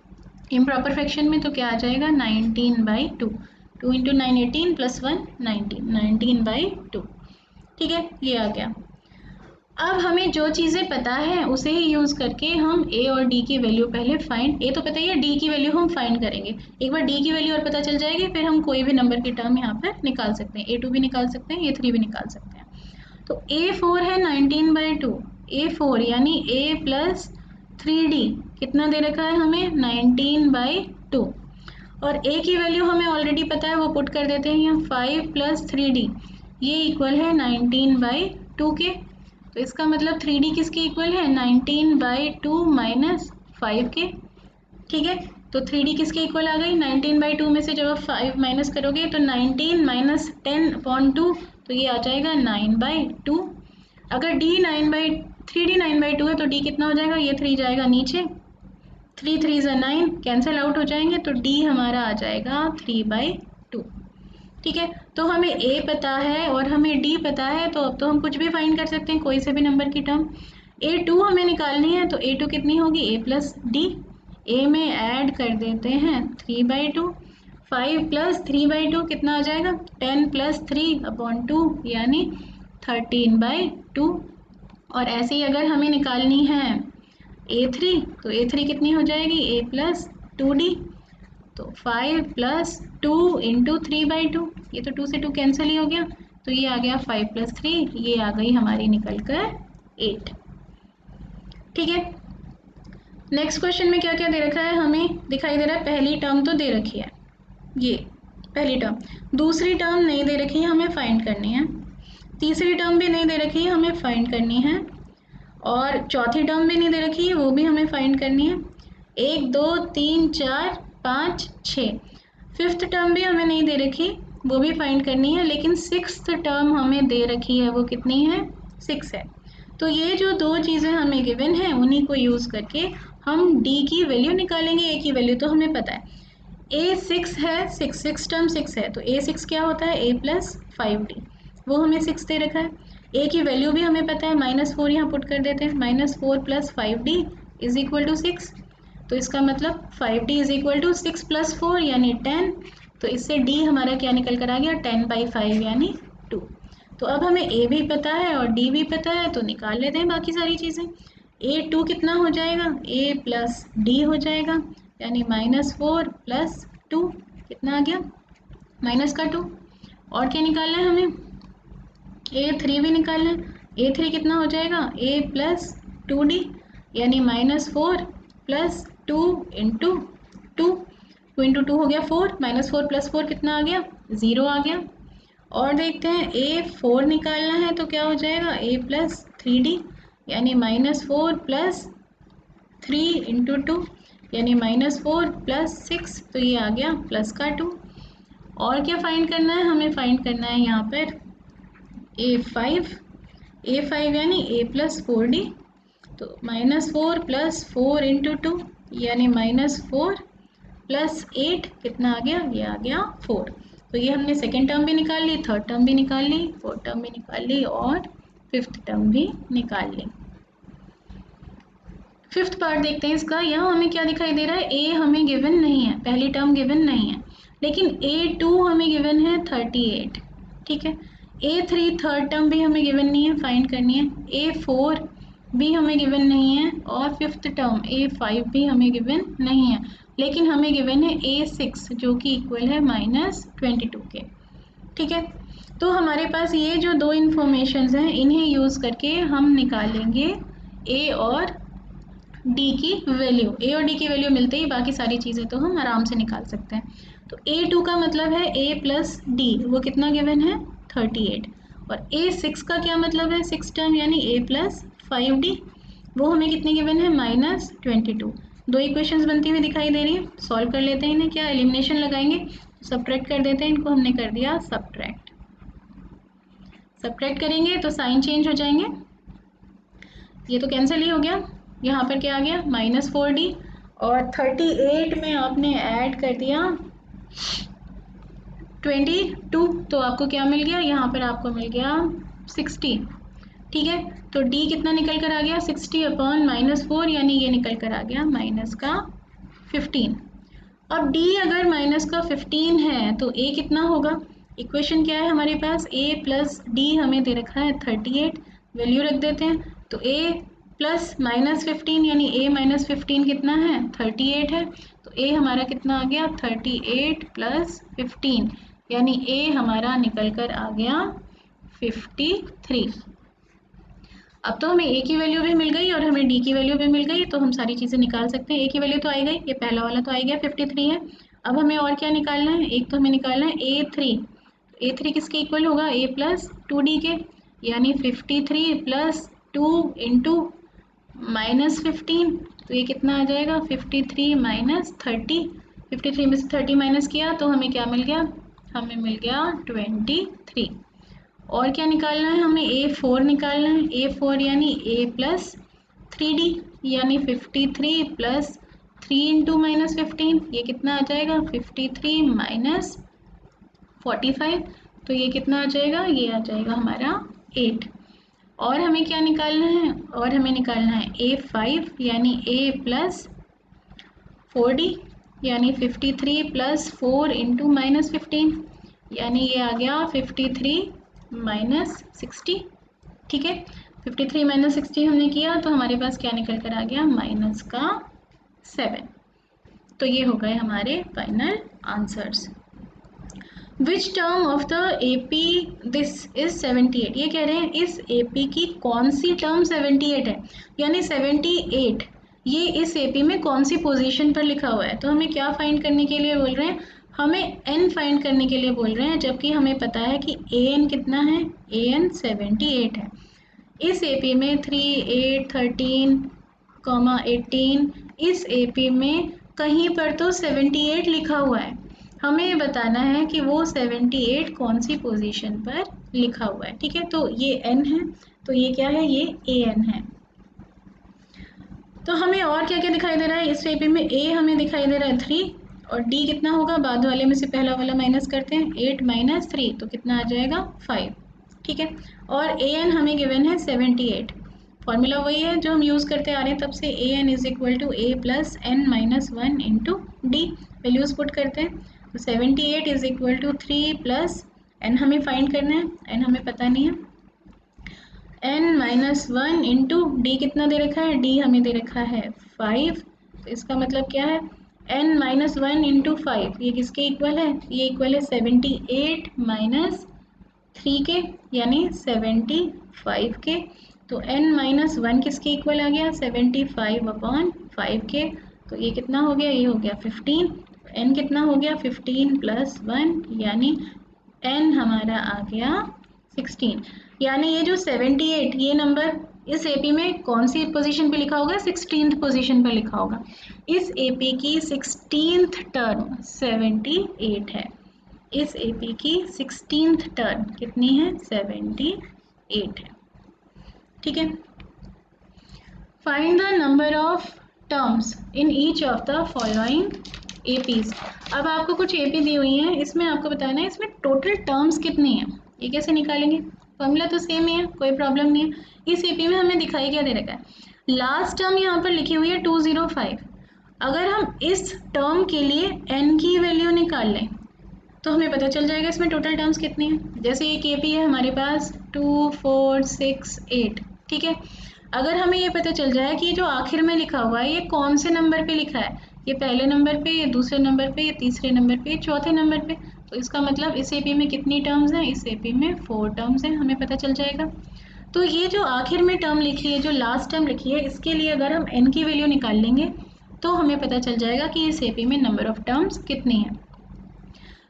Speaker 1: इम्प्रॉपर फ्रैक्शन में, तो क्या आ जाएगा 19/2, 2 इंटू 9 18 प्लस 1 19/2। ठीक है, ये आ गया। अब हमें जो चीज़ें पता है उसे ही यूज़ करके हम a और d की वैल्यू पहले फाइंड, a तो पता ही है, d की वैल्यू हम फाइंड करेंगे। एक बार d की वैल्यू और पता चल जाएगी फिर हम कोई भी नंबर की टर्म यहाँ पर निकाल सकते हैं, a2 भी निकाल सकते हैं, a3 भी निकाल सकते हैं। तो a4 है 19/2, a4 यानी a प्लस 3d कितना दे रखा है हमें 19/2, और a की वैल्यू हमें ऑलरेडी पता है, वो पुट कर देते हैं यहाँ 5 प्लस 3d, ये इक्वल है 19/2 के। तो इसका मतलब 3d किसकी इक्वल है 19/2 माइनस 5 के। ठीक है, तो 3d किसके इक्वल आ गई 19/2 में से जब आप 5 माइनस करोगे तो 19 माइनस 10/2, तो ये आ जाएगा 9/2। अगर d 3d 9/2 है तो d कितना हो जाएगा, ये 3 जाएगा नीचे, 3 3 ज़ा 9 कैंसिल आउट हो जाएंगे, तो d हमारा आ जाएगा 3/2। ठीक है, तो हमें a पता है और हमें d पता है, तो अब तो हम कुछ भी फाइंड कर सकते हैं, कोई से भी नंबर की टर्म। a2 हमें निकालनी है, तो a2 कितनी होगी a प्लस d, a में ऐड कर देते हैं 3/2, 5 प्लस 3/2 कितना आ जाएगा 10 प्लस 3/2 यानी 13/2। और ऐसे ही अगर हमें निकालनी है a3, तो a3 कितनी हो जाएगी a प्लस 2d, तो 5 प्लस 2 इंटू 3/2, ये तो 2 से 2 कैंसिल ही हो गया, तो ये आ गया 5 प्लस 3, ये आ गई हमारी निकल कर 8। ठीक है, नेक्स्ट क्वेश्चन में क्या क्या दे रखा है, हमें दिखाई दे रहा है पहली टर्म तो दे रखी है, ये पहली टर्म, दूसरी टर्म नहीं दे रखी है, हमें फाइंड करनी है, तीसरी टर्म भी नहीं दे रखी है, हमें फाइंड करनी है, और चौथी टर्म भी नहीं दे रखी है, वो भी हमें फाइंड करनी है। 1 2 3 4 5 6, फिफ्थ टर्म भी हमें नहीं दे रखी, वो भी फाइंड करनी है, लेकिन सिक्स्थ टर्म हमें दे रखी है, वो कितनी है 6 है। तो ये जो दो चीज़ें हमें गिवन है उन्हीं को यूज़ करके हम d की वैल्यू निकालेंगे। a की वैल्यू तो हमें पता है, a 6 है, 6 टर्म 6 है, तो a 6 क्या होता है a प्लस 5d, वो हमें 6 दे रखा है। a की वैल्यू भी हमें पता है, -4 यहाँ पुट कर देते हैं, -4 plus 5d is equal to 6, तो इसका मतलब 5d is equal to 6 plus 4 यानी 10, तो इससे d हमारा क्या निकल कर आ गया 10/5 यानी 2। तो अब हमें a भी पता है और d भी पता है, तो निकाल लेते हैं बाकी सारी चीज़ें। a2 कितना हो जाएगा a प्लस d हो जाएगा, यानी -4 प्लस 2 कितना आ गया माइनस का 2, और क्या निकालना है हमें a3 भी निकालना है, a3 कितना हो जाएगा a प्लस 2d यानी -4 प्लस 2 इंटू 2, 2 इंटू 2 हो गया 4, -4 प्लस 4 कितना आ गया 0 आ गया। और देखते हैं A4 निकालना है तो क्या हो जाएगा A प्लस 3D यानी -4 प्लस 3 इंटू 2 यानी -4 प्लस 6, तो ये आ गया प्लस का 2। और क्या फाइंड करना है, हमें फाइंड करना है यहाँ पर A5 यानी A प्लस 4D, तो -4 प्लस 4 इंटू 2 यानी -4 प्लस 8 कितना आ गया, ये आ गया 4। तो ये हमने सेकेंड टर्म भी निकाल ली, थर्ड टर्म भी निकाल ली, फोर्थ टर्म भी निकाल ली और फिफ्थ टर्म भी निकाल ली। फिफ्थ पार्ट देखते हैं इसका। यहाँ हमें क्या दिखाई दे रहा है, ए हमें गिवन नहीं है, पहली टर्म गिवन नहीं है, लेकिन A2 हमें गिवन है 38, ठीक है। A3 थर्ड टर्म भी हमें गिवन नहीं है, फाइंड करनी है। A4 भी हमें गिवन नहीं है और फिफ्थ टर्म A5 भी हमें गिवन नहीं है, लेकिन हमें गिवन है A6 जो कि इक्वल है -22 के, ठीक है। तो हमारे पास ये जो दो इन्फॉर्मेशंस हैं इन्हें यूज़ करके हम निकालेंगे A और D की वैल्यू। A और D की वैल्यू मिलते ही बाकी सारी चीज़ें तो हम आराम से निकाल सकते हैं। तो A2 का मतलब है A प्लस D, वो कितना गिवन है 38, और A6 का क्या मतलब है, 6 टर्म यानी A प्लस 5D, वो हमें कितने गिवन है -22। दो इक्वेशंस बनती हुई दिखाई दे रही है, सॉल्व कर लेते हैं इन्हें। क्या एलिमिनेशन लगाएंगे, सब्ट्रैक्ट कर देते हैं इनको, हमने कर दिया सब्ट्रैक्ट करेंगे तो साइन चेंज हो जाएंगे, ये तो कैंसिल ही हो गया। यहाँ पर क्या आ गया -4D और 38 में आपने ऐड कर दिया 22, तो आपको क्या मिल गया, यहाँ पर आपको मिल गया 60, ठीक है। तो D कितना निकल कर आ गया 60 अपॉन -4 यानी ये निकल कर आ गया -15। अब D अगर -15 है तो A कितना होगा, इक्वेशन क्या है हमारे पास, A प्लस D हमें दे रखा है 38, वैल्यू रख देते हैं। तो A प्लस -15 यानी A -15 कितना है 38 है, तो A हमारा कितना आ गया 38 प्लस 15 यानी A हमारा निकल कर आ गया 53। अब तो हमें A की वैल्यू भी मिल गई और हमें D की वैल्यू भी मिल गई, तो हम सारी चीज़ें निकाल सकते हैं। A की वैल्यू तो आई गई, ये पहला वाला तो आई गया 53 है। अब हमें और क्या निकालना है, एक तो हमें निकालना है A3। A3 किसके इक्वल होगा, A प्लस 2D के, यानी 53 प्लस 2 इंटू -15, तो ये कितना आ जाएगा 53 माइनस 30, 53 में से 30 माइनस किया तो हमें क्या मिल गया, हमें मिल गया 23। और क्या निकालना है, हमें A4 निकालना है। A4 यानी A प्लस 3D यानी 53 प्लस 3 इंटू -15, ये कितना आ जाएगा 53 माइनस 45, तो ये कितना आ जाएगा, ये आ जाएगा हमारा 8। और हमें क्या निकालना है, और हमें निकालना है A5 यानी A प्लस 4D यानी 53 प्लस 4 इंटू -15 यानी ये आ गया 53 माइनस 60, ठीक है। 53 माइनस 60 हमने किया तो हमारे पास क्या निकल कर आ गया -7। तो ये हो गए हमारे final answers. Which term of the AP this is 78, ये कह रहे हैं इस AP की कौन सी टर्म 78 है, यानी 78 ये इस AP में कौन सी पोजीशन पर लिखा हुआ है। तो हमें क्या फाइंड करने के लिए बोल रहे हैं, हमें n फाइंड करने के लिए बोल रहे हैं, जबकि हमें पता है कि an कितना है, an 78 है। इस AP में 3, 8, 13, 18, इस AP में कहीं पर तो 78 लिखा हुआ है, हमें ये बताना है कि वो 78 कौन सी पोजीशन पर लिखा हुआ है, ठीक है। तो ये n है, तो ये क्या है, ये an है। तो हमें और क्या क्या दिखाई दे रहा है, इस AP में A हमें दिखाई दे रहा है 3 और D कितना होगा, बाद वाले में से पहला वाला माइनस करते हैं, 8 माइनस 3 तो कितना आ जाएगा 5, ठीक है। और an हमें गिवन है 78, फॉर्मूला वही है जो हम यूज़ करते आ रहे हैं तब से, an is equal to A plus n minus 1 into D, values put करते हैं। तो 78 is equal to 3 plus n हमें फाइंड करना है, n हमें पता नहीं है, n माइनस 1 इंटू डी कितना दे रखा है, d हमें दे रखा है 5, तो इसका मतलब क्या है n माइनस 1 इंटू 5, ये किसके इक्वल है, ये इक्वल है 78 माइनस 3 के यानी 75 के। तो n माइनस वन किसके इक्वल आ गया 75/5 के, तो ये कितना हो गया, ये हो गया 15। n कितना हो गया 15 प्लस 1 यानी n हमारा आ गया 16। यानी ये जो 78 ये नंबर इस एपी में कौन सी पोजीशन पे लिखा होगा, 16th पोजीशन पे लिखा होगा। इस एपी की 16th टर्म 78 है। इस एपी की 16th टर्म कितनी है 78 है। ठीक है, find the number of terms in each of the following APs. अब आपको कुछ एपी दी हुई हैं, इसमें आपको बताना है इसमें टोटल टर्म्स कितनी है। ये कैसे निकालेंगे, फॉर्मूला तो सेम ही है, कोई प्रॉब्लम नहीं है। इस एपी में हमें दिखाई क्या दे रखा है, लास्ट टर्म यहाँ पर लिखी हुई है 205। अगर हम इस टर्म के लिए n की वैल्यू निकाल लें तो हमें पता चल जाएगा इसमें टोटल टर्म्स कितनी है। जैसे एक एपी है हमारे पास 2 4 6 8, ठीक है। अगर हमें ये पता चल जाए कि ये जो आखिर में लिखा हुआ है ये कौन से नंबर पे लिखा है, ये पहले नंबर पे, ये दूसरे नंबर पे, ये तीसरे नंबर पे, ये चौथे नंबर पे, तो इसका मतलब इस एपी में कितनी टर्म्स हैं, इस एपी में 4 टर्म्स हैं, हमें पता चल जाएगा। तो ये जो आखिर में टर्म लिखी है, जो लास्ट टर्म लिखी है, इसके लिए अगर हम n की वैल्यू निकाल लेंगे तो हमें पता चल जाएगा कि इस एपी में नंबर ऑफ टर्म्स कितनी है।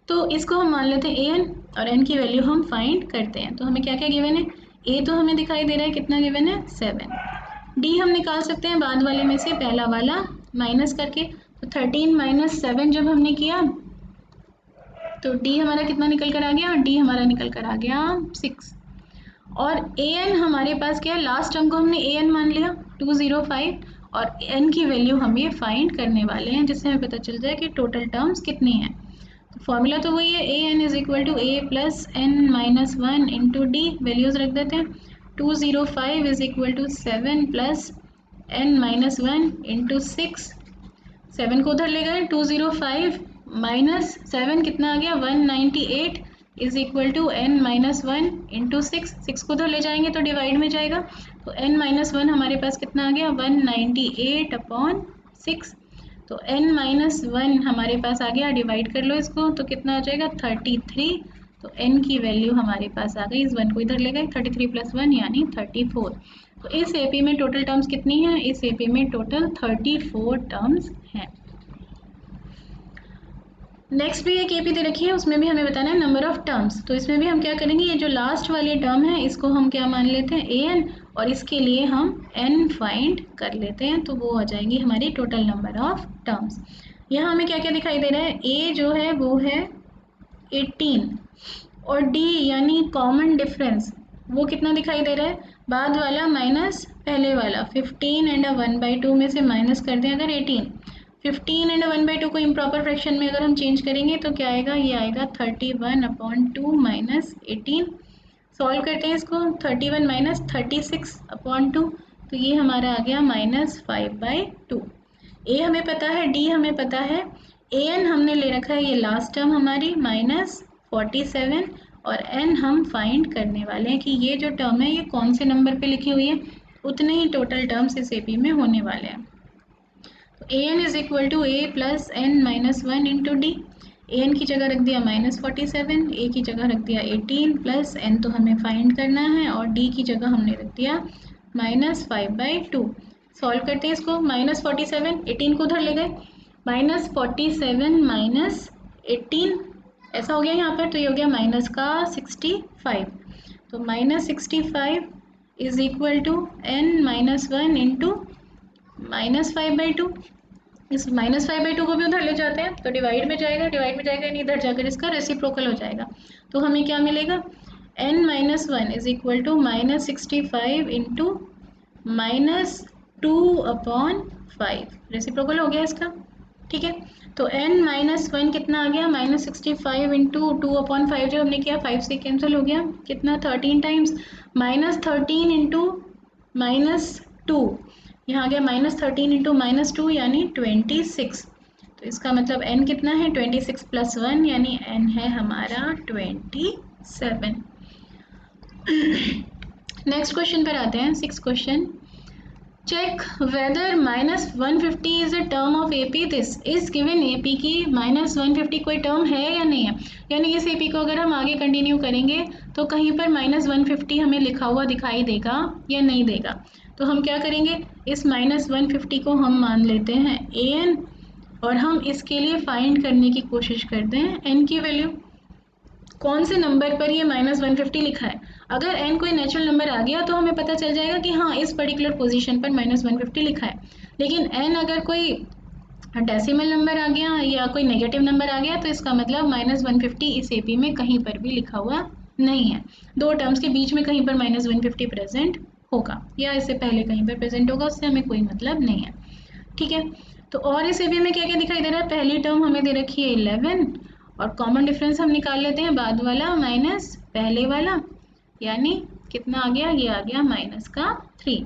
Speaker 1: तो इसको हम मान लेते हैं an और n की वैल्यू हम फाइंड करते हैं। तो हमें क्या क्या गिवन है, a तो हमें दिखाई दे रहा है कितना गिवन है 7, d हम निकाल सकते हैं बाद वाले में से पहला वाला माइनस करके। तो 13 माइनस 7 जब हमने किया तो d हमारा कितना निकल कर आ गया, d हमारा निकल कर आ गया 6। और an हमारे पास क्या है, लास्ट टर्म को हमने an मान लिया 205 और n की वैल्यू हम ये फाइंड करने वाले हैं जिससे हमें पता चल जाए कि टोटल टर्म्स कितनी हैं। फॉर्मूला तो वही है, A N is equal to A plus N minus one into D, values रख देते हैं। 205 is equal to 7 plus N minus one into 6, 7 को उधर ले गए, 205 माइनस 7 कितना आ गया 198 is equal to N minus one into 6 को उधर ले जाएंगे तो डिवाइड में जाएगा, तो n माइनस वन हमारे पास कितना आ गया 198/6। तो n माइनस वन हमारे पास आ गया, डिवाइड कर लो इसको तो कितना हो जाएगा 33। तो n की वैल्यू हमारे पास आ गई, इस वन को इधर ले गए, 33 प्लस वन यानी 34। तो इस एपी में टोटल टर्म्स कितनी है, इस एपी में टोटल 34 टर्म्स हैं। नेक्स्ट भी एक एपी दे रखी है, उसमें भी हमें बताना है नंबर ऑफ टर्म्स। तो इसमें भी हम क्या करेंगे, ये जो लास्ट वाली टर्म है इसको हम क्या मान लेते हैं an और इसके लिए हम n फाइंड कर लेते हैं, तो वो आ जाएंगी हमारी टोटल नंबर ऑफ टर्म्स। यहाँ हमें क्या क्या दिखाई दे रहा है, a जो है वो है 18 और d यानी कॉमन डिफरेंस वो कितना दिखाई दे रहा है, बाद वाला माइनस पहले वाला, 15 एंड 1/2 में से माइनस कर दें अगर 18, 15 एंड 1/2 को इम्प्रॉपर फ्रैक्शन में अगर हम चेंज करेंगे तो क्या आएगा, ये आएगा 31/2 माइनस 18। सॉल्व करते हैं इसको, 31 माइनस 36/2, तो ये हमारा आ गया -5/2। ए हमें पता है, डी हमें पता है, an हमने ले रखा है ये लास्ट टर्म हमारी -47 और n हम फाइंड करने वाले हैं कि ये जो टर्म है ये कौन से नंबर पे लिखी हुई है, उतने ही टोटल टर्म्स इस एपी में होने वाले हैं। तो an is equal to A plus N minus one into D, an की जगह रख दिया -47, a की जगह रख दिया 18 प्लस n तो हमें फाइंड करना है और d की जगह हमने रख दिया -5/2। सॉल्व करते हैं इसको, -47 18 को उधर ले गए, -47 माइनस 18 ऐसा हो गया यहाँ पर, तो ये हो गया माइनस का 65। तो -65 is equal to n minus one into -5/2। इस -5/2 को भी उधर ले जाते हैं तो डिवाइड में जाएगा, डिवाइड में जाएगा यानी इधर जाकर इसका रेसिप्रोकल हो जाएगा। तो हमें क्या मिलेगा, n minus one is equal to -65 into -2/5, reciprocal हो गया इसका। ठीक है, तो n माइनस वन कितना आ गया, -65 इंटू 2/5 जो हमने किया 5 से कैंसिल हो गया, कितना 13 टाइम्स, -13 इंटू -2, यहाँ आ गया -13 इंटू -2 यानी 26। तो इसका मतलब n कितना है 26 प्लस 1 यानी n है हमारा 27। नेक्स्ट क्वेश्चन पर आते हैं, 6 question. Check whether -150 is a term of AP। This is given. AP की -150 कोई टर्म है या नहीं है, यानी इस AP को अगर हम आगे कंटिन्यू करेंगे तो कहीं पर -150 हमें लिखा हुआ दिखाई देगा या नहीं देगा। तो हम क्या करेंगे, इस -150 को हम मान लेते हैं AN और हम इसके लिए फाइंड करने की कोशिश करते हैं N की वैल्यू। कौन से नंबर पर ये -150 लिखा है। अगर n कोई नेचुरल नंबर आ गया तो हमें पता चल जाएगा कि हाँ इस पर्टिकुलर पोजीशन पर -150 लिखा है। लेकिन n अगर कोई डेसिमल नंबर आ गया या कोई नेगेटिव नंबर आ गया तो इसका मतलब -150 इस AP में कहीं पर भी लिखा हुआ नहीं है। दो टर्म्स के बीच में कहीं पर -150 प्रेजेंट होगा या इससे पहले कहीं पर प्रेजेंट होगा, उससे हमें कोई मतलब नहीं है। ठीक है, तो और इस AP में क्या क्या दिखाई दे रहा है। पहली टर्म हमें दे रखी है 11 और कॉमन डिफरेंस हम निकाल लेते हैं, बाद वाला माइनस पहले वाला, यानी कितना आ गया, ये आ गया -3।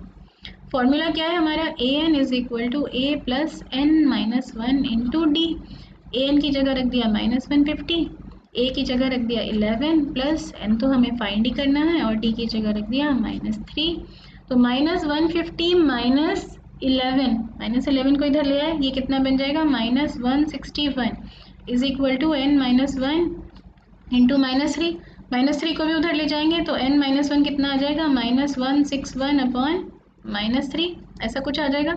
Speaker 1: फॉर्मूला क्या है हमारा, AN is equal to A plus N minus 1 into D. AN की जगह रख दिया -150, A की जगह रख दिया 11 प्लस N तो हमें फाइंड ही करना है और D की जगह रख दिया -3। तो -150 -11 को इधर ले आए, ये कितना बन जाएगा -161 is equal to n minus 1 into -3 को भी उधर ले जाएंगे तो n माइनस 1 कितना आ जाएगा -161 अपॉन -3, ऐसा कुछ आ जाएगा,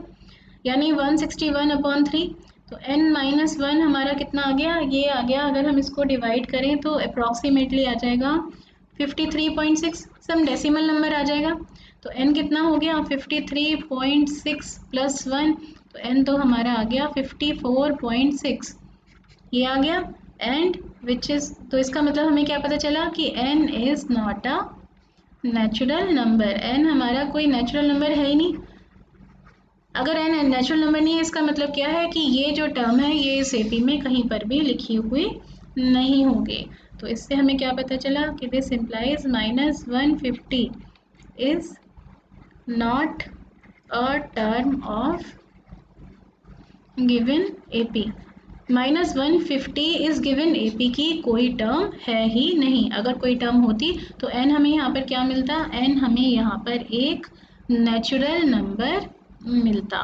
Speaker 1: यानी 161 अपॉन 3। तो n माइनस 1 हमारा कितना आ गया, ये आ गया। अगर हम इसको डिवाइड करें तो अप्रॉक्सीमेटली आ जाएगा 53.6, सम डेसिमल नंबर आ जाएगा। तो n कितना हो गया 53.6 प्लस 1, तो n तो हमारा आ गया 54.6, ये आ गया। एंड विच इज, तो इसका मतलब हमें क्या पता चला कि n is not a natural number. n हमारा कोई नेचुरल नंबर है ही नहीं। अगर n नेचुरल नंबर नहीं है इसका मतलब क्या है कि ये जो टर्म है ये इस AP में कहीं पर भी लिखी हुई नहीं होगी। तो इससे हमें क्या पता चला कि this implies -150 is not a term of given AP। -150 is given AP की कोई टर्म है ही नहीं। अगर कोई टर्म होती तो n हमें यहाँ पर क्या मिलता, n हमें यहाँ पर एक नेचुरल नंबर मिलता।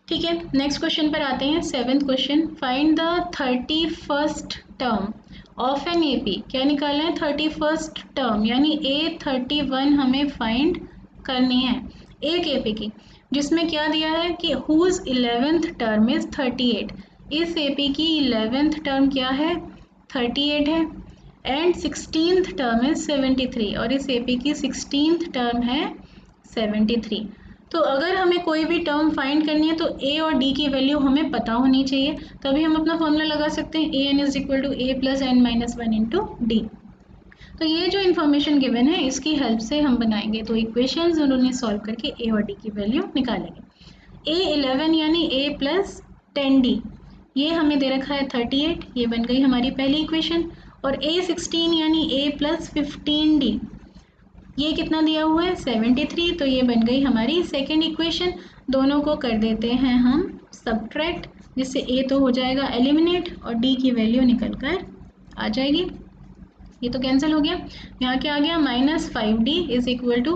Speaker 1: ठीक है, नेक्स्ट क्वेश्चन पर आते हैं। 7th question, find the 31st term of an AP। क्या निकालना है, 31st टर्म यानी A31 हमें फाइंड करनी है एक AP की, जिसमें क्या दिया है कि हुज 11th टर्म इज 38। इस AP की 11th टर्म क्या है, 38 है। एंड 16th टर्म इज 73 और इस AP की 16th टर्म है 73। तो अगर हमें कोई भी टर्म फाइंड करनी है तो A और D की वैल्यू हमें पता होनी चाहिए, तभी हम अपना फॉर्मूला लगा सकते हैं AN is equal to A plus N minus 1 into D. तो ये जो इन्फॉर्मेशन गिवन है इसकी हेल्प से हम बनाएंगे तो इक्वेशंस और उन्हें सॉल्व करके A और D की वैल्यू निकालेंगे। A11 यानी A प्लस 10D, ये हमें दे रखा है 38, ये बन गई हमारी पहली इक्वेशन। और A16 यानी A प्लस 15D, ये कितना दिया हुआ है 73, तो ये बन गई हमारी सेकेंड इक्वेशन। दोनों को कर देते हैं हम सब्ट्रैक्ट, जिससे A तो हो जाएगा एलिमिनेट और D की वैल्यू निकल कर आ जाएगी। ये तो कैंसिल हो गया, यहाँ क्या आ गया -5D इज इक्वल टू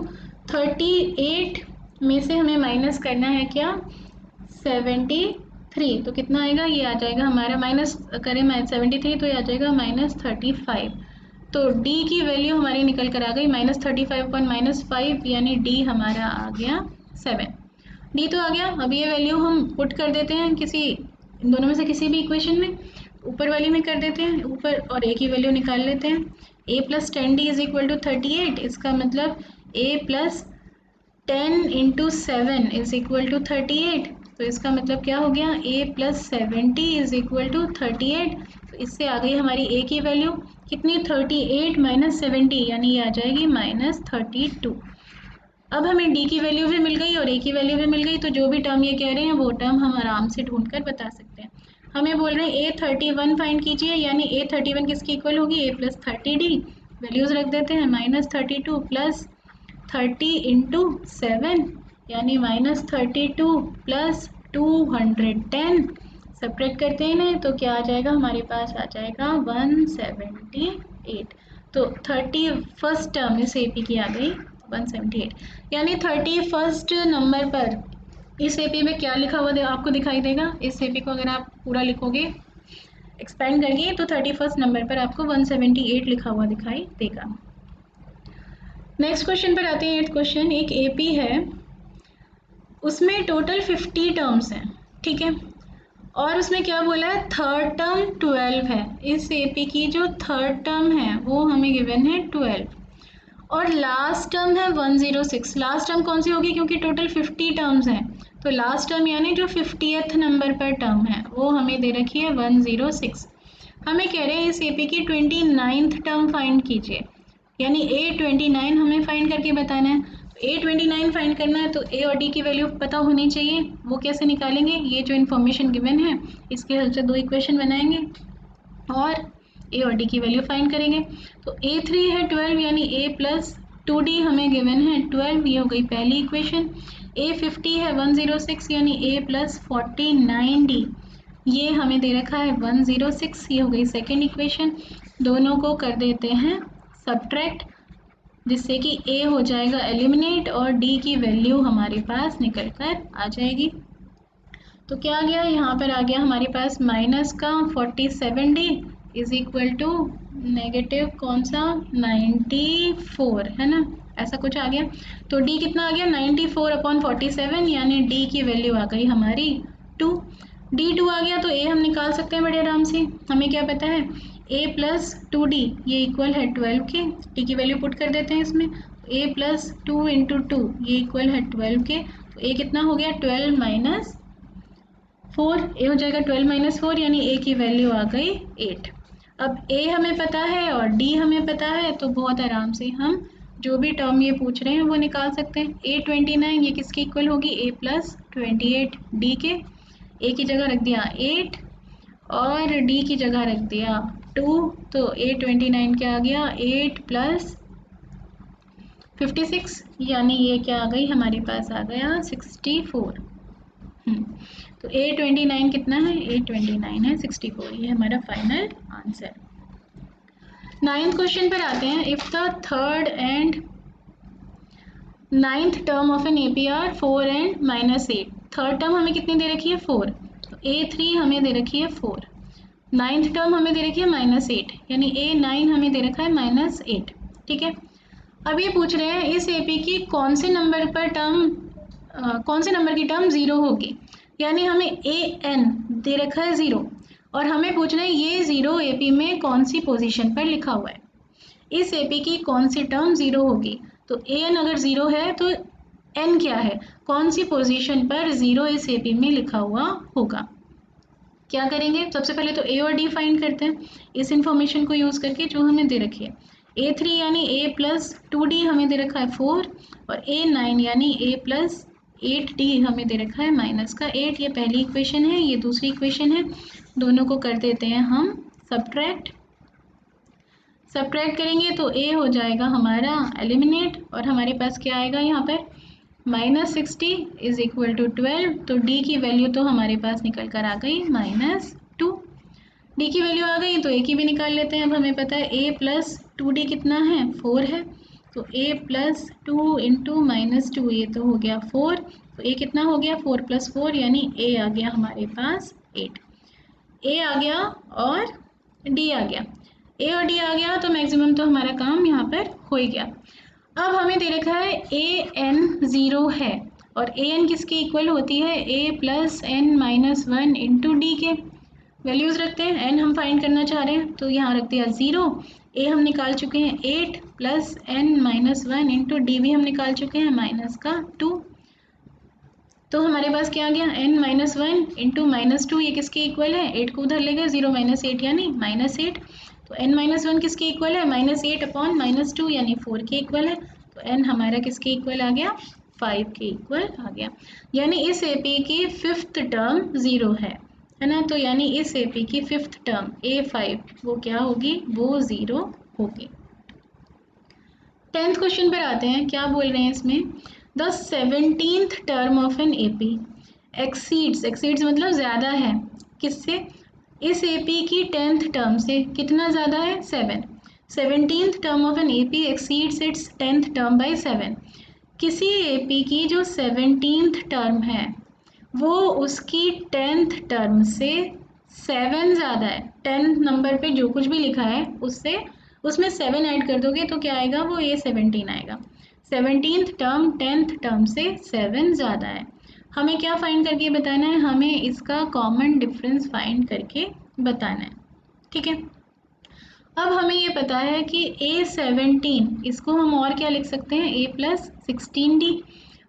Speaker 1: 38 में से हमें माइनस करना है क्या 73, तो कितना आएगा, ये आ जाएगा हमारा माइनस करें 73 तो ये आ जाएगा -35। तो D की वैल्यू हमारी निकल कर आ गई -35 पॉइंट -5, यानी D हमारा आ गया 7। D तो आ गया। अब ये वैल्यू हम पुट कर देते हैं किसी, इन दोनों में से किसी भी इक्वेशन में, ऊपर वाली में कर देते हैं ऊपर और A की वैल्यू निकाल लेते हैं। A plus 10D is equal to 38, इसका मतलब A plus 10 into 7 is equal to 38, तो इसका मतलब क्या हो गया A plus 70 is equal to 38। तो इससे आ गई हमारी A की वैल्यू कितनी 38 माइनस 70, यानी ये आ जाएगी -32। अब हमें D की वैल्यू भी मिल गई और A की वैल्यू भी मिल गई, तो जो भी टर्म ये कह रहे हैं वो टर्म हम आराम से ढूंढ कर बता सकते हैं। हमें बोल रहे हैं A31 फाइंड कीजिए, यानी A31 किसकी इक्वल होगी A प्लस 30D। वैल्यूज रख देते हैं -32 प्लस 30 इंटू 7, यानी -32 प्लस 210। सब्ट्रैक्ट करते हैं ना तो क्या आ जाएगा, हमारे पास आ जाएगा 178। तो 31st टर्म इस AP की आ गई 178 यानी 31st नंबर पर इस एपी में क्या लिखा हुआ आपको दिखाई देगा। इस एपी को अगर आप पूरा लिखोगे एक्सपेंड करके तो 31st नंबर पर आपको 178 लिखा हुआ दिखाई देगा। नेक्स्ट क्वेश्चन पर आते हैं। 8th क्वेश्चन, एक एपी है, उसमें टोटल 50 टर्म्स हैं, ठीक है, और उसमें क्या बोला है, थर्ड टर्म 12 है। इस एपी की जो थर्ड टर्म है वो हमें गिवन है 12 और लास्ट टर्म है 106। लास्ट टर्म कौन सी होगी, क्योंकि टोटल 50 टर्म्स हैं, तो लास्ट टर्म यानी जो 50th नंबर पर टर्म है वो हमें दे रखी है 106। हमें कह रहे हैं इस एपी की 29th टर्म फाइंड कीजिए, यानी A29 हमें फाइंड करके बताना है। A29 फाइंड करना है तो A और D की वैल्यू पता होनी चाहिए। वो कैसे निकालेंगे, ये जो इन्फॉर्मेशन गिवन है इसके हेल्प से 2 इक्वेशन बनाएंगे और A और D की वैल्यू फाइंड करेंगे। तो A3 है 12 यानी A प्लस 2D हमें गिवन है 12, ये हो गई पहली इक्वेशन। A50 है 106 यानी A प्लस 49D, ये हमें दे रखा है 106, ये हो गई सेकेंड इक्वेशन। दोनों को कर देते हैं सब्ट्रैक्ट, जिससे कि A हो जाएगा एलिमिनेट और D की वैल्यू हमारे पास निकल कर आ जाएगी। तो क्या आ गया, यहाँ पर आ गया हमारे पास माइनस का 47D is equal to negative कौन सा 94, है ना, ऐसा कुछ आ गया। तो D कितना आ गया 94/47 यानी D की वैल्यू आ गई हमारी 2। D2 आ गया तो A हम निकाल सकते हैं बड़े आराम से। हमें क्या पता है A प्लस 2D ये इक्वल है 12 के। D की वैल्यू पुट कर देते हैं इसमें। A प्लस 2 इंटू 2 ये इक्वल है 12 के। तो A कितना हो गया 12 माइनस 4, A हो जाएगा 12 माइनस 4 यानी A की वैल्यू आ गई 8। अब A हमें पता है और D हमें पता है तो बहुत आराम से हम जो भी टर्म ये पूछ रहे हैं वो निकाल सकते हैं। A29 ये किसके इक्वल होगी, A प्लस 28 D के। A की जगह रख दिया 8 और D की जगह रख दिया 2, तो A29 क्या आ गया 8 प्लस 56 यानी ये क्या आ गई हमारे पास आ गया 64। तो A29 कितना है, A29 है 64, ये हमारा फाइनल आंसर। 9th क्वेश्चन पर आते हैं। If the third and 9th term of an AP are 4 and -8, third term हमें कितनी दे रखी है 4, तो A3 हमें दे रखी है 4, 9th टर्म हमें दे रखी है -8 यानी A9 हमें दे रखा है -8, ठीक है। अब ये पूछ रहे हैं इस एपी की कौन से नंबर पर टर्म कौन से नंबर की टर्म 0 होगी, यानी हमें AN दे रखा है 0 और हमें पूछना है ये 0 एपी में कौन सी पोजीशन पर लिखा हुआ है, इस एपी की कौन सी टर्म 0 होगी। तो AN अगर 0 है तो N क्या है, कौन सी पोजीशन पर 0 इस एपी में लिखा हुआ होगा। क्या करेंगे, सबसे पहले तो A और D फाइंड करते हैं इस इंफॉर्मेशन को यूज़ करके जो हमें दे रखी है। A3 यानी A प्लस 2D हमें दे रखा है 4 और A9 यानी A प्लस 8D हमें दे रखा है -8। ये पहली इक्वेशन है, ये दूसरी इक्वेशन है। दोनों को कर देते हैं हम सब्ट्रैक्ट करेंगे तो A हो जाएगा हमारा एलिमिनेट और हमारे पास क्या आएगा यहाँ पर -60 इज इक्वल टू 12। तो D की वैल्यू तो हमारे पास निकल कर आ गई -2। D की वैल्यू आ गई तो A की भी निकाल लेते हैं। अब हमें पता है A प्लस 2D कितना है 4 है, तो A प्लस 2 इंटू -2 ये तो हो गया 4, तो A कितना हो गया 4 प्लस 4 यानी A आ गया हमारे पास 8। A आ गया और D आ गया, A और D आ गया तो मैक्सिमम तो हमारा काम यहाँ पर हो ही गया। अब हमें दे रखा है AN 0 है और AN किसकी इक्वल होती है A plus N-1 into D के। वैल्यूज़ रखते हैं, N हम फाइंड करना चाह रहे हैं तो यहाँ रख दिया 0, A हम निकाल चुके हैं 8 प्लस N-1 इंटू D भी हम निकाल चुके हैं -2। तो हमारे पास क्या आ गया N-1 इंटू -2 ये किसके इक्वल है, 8 को उधर ले गए 0 -8 यानी -8। तो N-1 किसके इक्वल है -8/-2 यानी 4 के इक्वल है। तो N हमारा किसके इक्वल आ गया 5 के इक्वल आ गया, यानी इस एपी की 5th टर्म 0 है ना। तो यानी इस एपी की 5th टर्म A5 वो क्या होगी, वो 0 होगी। 10th क्वेश्चन पर आते हैं। क्या बोल रहे हैं इसमें, the 17th term of an AP exceeds मतलब ज़्यादा है किससे, इस एपी की 10th टर्म से कितना ज़्यादा है 7। 17th term of an AP exceeds its 10th term by 7। किसी AP की जो 17th टर्म है वो उसकी 10th टर्म से 7 ज़्यादा है। 10 नंबर पे जो कुछ भी लिखा है उससे उसमें 7 ऐड कर दोगे तो क्या आएगा, वो ये 17 आएगा। 17th टर्म 10th टर्म से 7 ज़्यादा है। हमें क्या फाइंड करके बताना है, हमें इसका कॉमन डिफरेंस फाइंड करके बताना है। ठीक है, अब हमें ये पता है कि A17 इसको हम और क्या लिख सकते हैं, A प्लस 16D,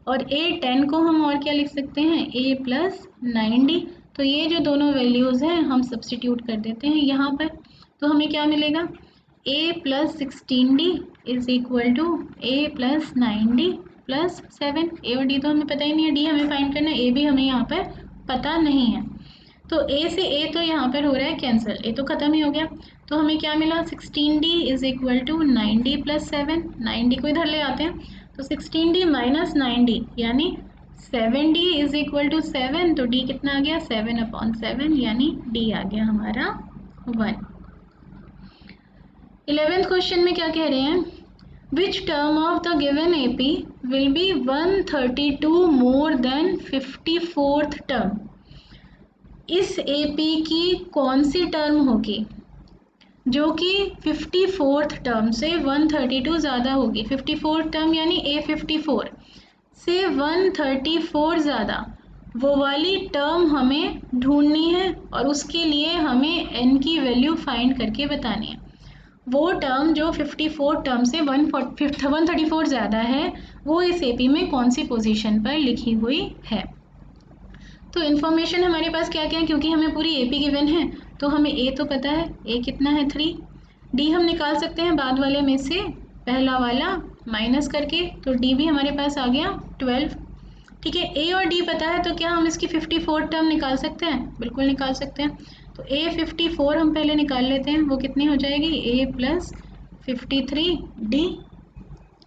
Speaker 1: और A10 को हम और क्या लिख सकते हैं, A प्लस 9D। तो ये जो दोनों वैल्यूज़ हैं हम सब्स्टिट्यूट कर देते हैं यहाँ पर, तो हमें क्या मिलेगा, A plus 16D is equal to A plus 9D plus 7। A और D तो हमें पता ही नहीं है, D हमें फाइंड करना है, A भी हमें यहाँ पर पता नहीं है। तो A से A तो यहाँ पर हो रहा है कैंसिल, A तो ख़त्म ही हो गया। तो हमें क्या मिला, 16D is equal to 9D plus 7। 9D को इधर ले आते हैं, तो 16D माइनस 9D यानी 7D इज इक्वल टू 7। तो D कितना आ गया, 7/7 यानी D आ गया हमारा 1। 11th क्वेश्चन में क्या कह रहे हैं, which term of the given AP will be 132 more than 54th term. इस AP की कौन सी टर्म होगी जो कि 54th टर्म से 132 ज़्यादा होगी। 54th टर्म यानी A54 से 134 ज़्यादा, वो वाली टर्म हमें ढूंढनी है और उसके लिए हमें n की वैल्यू फाइंड करके बतानी है। वो टर्म जो 54 टर्म से 134 ज़्यादा है वो इस AP में कौन सी पोजीशन पर लिखी हुई है। तो इन्फॉर्मेशन हमारे पास क्या क्या है, क्योंकि हमें पूरी AP गिवन है तो हमें A तो पता है, A कितना है 3। D हम निकाल सकते हैं बाद वाले में से पहला वाला माइनस करके, तो D भी हमारे पास आ गया 12। ठीक है, A और D पता है तो क्या हम इसकी 54 टर्म निकाल सकते हैं, बिल्कुल निकाल सकते हैं। तो A54 हम पहले निकाल लेते हैं, वो कितनी हो जाएगी, A प्लस 53D।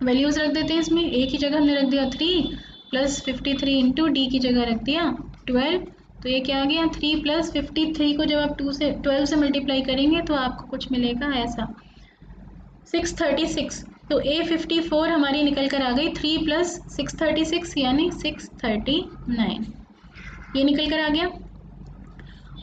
Speaker 1: वैल्यूज़ रख देते हैं इसमें, A की जगह हमने रख दिया 3 प्लस 53 इंटू D की जगह रख दिया 12। तो ये क्या आ गया, 3 प्लस 53 को जब आप 12 से मल्टीप्लाई करेंगे तो आपको कुछ मिलेगा ऐसा 636। तो A54 हमारी निकल कर आ गई 3 प्लस 636 यानी 639, ये निकल कर आ गया।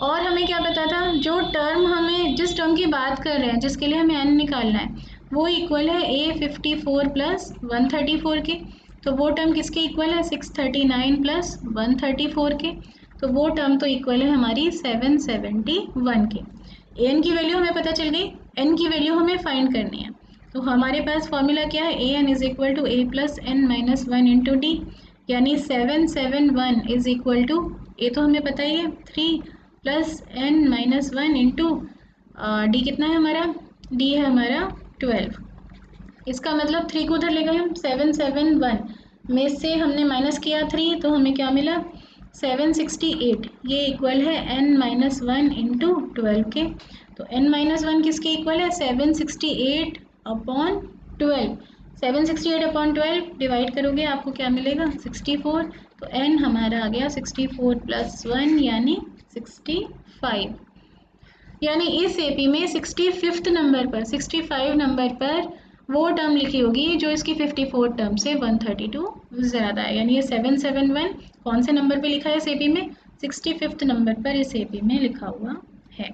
Speaker 1: और हमें क्या पता था, जो टर्म हमें जिस टर्म की बात कर रहे हैं जिसके लिए हमें n निकालना है वो इक्वल है A54 प्लस 134 के। तो वो टर्म किसके इक्वल है, 639 प्लस 134 के। तो वो टर्म तो इक्वल है हमारी 771 के। an की वैल्यू हमें पता चल गई, n की वैल्यू हमें फाइंड करनी है। तो हमारे पास फॉर्मूला क्या है, an is equal to A plus n minus 1 into D, यानी 771 इज इक्वल टू, A तो हमें पता ही है 3 plus n minus 1 into D कितना है हमारा, डी है हमारा 12। इसका मतलब 3 को उधर ले गए हम, 771 में से हमने माइनस किया 3 तो हमें क्या मिला 768। ये इक्वल है n माइनस 1 इंटू 12 के। तो n माइनस 1 किसके इक्वल है, 768 अपॉन 12। 768 अपॉन 12 डिवाइड करोगे आपको क्या मिलेगा 64। तो n हमारा आ गया 64 प्लस 1 यानी 65। यानी इस AP में 65th नंबर पर 65 नंबर पर वो टर्म लिखी होगी जो इसकी 54 टर्म से 132 ज़्यादा है। यानी ये 771 कौन से नंबर पे लिखा है इस AP में, 65th नंबर पर इस AP में लिखा हुआ है।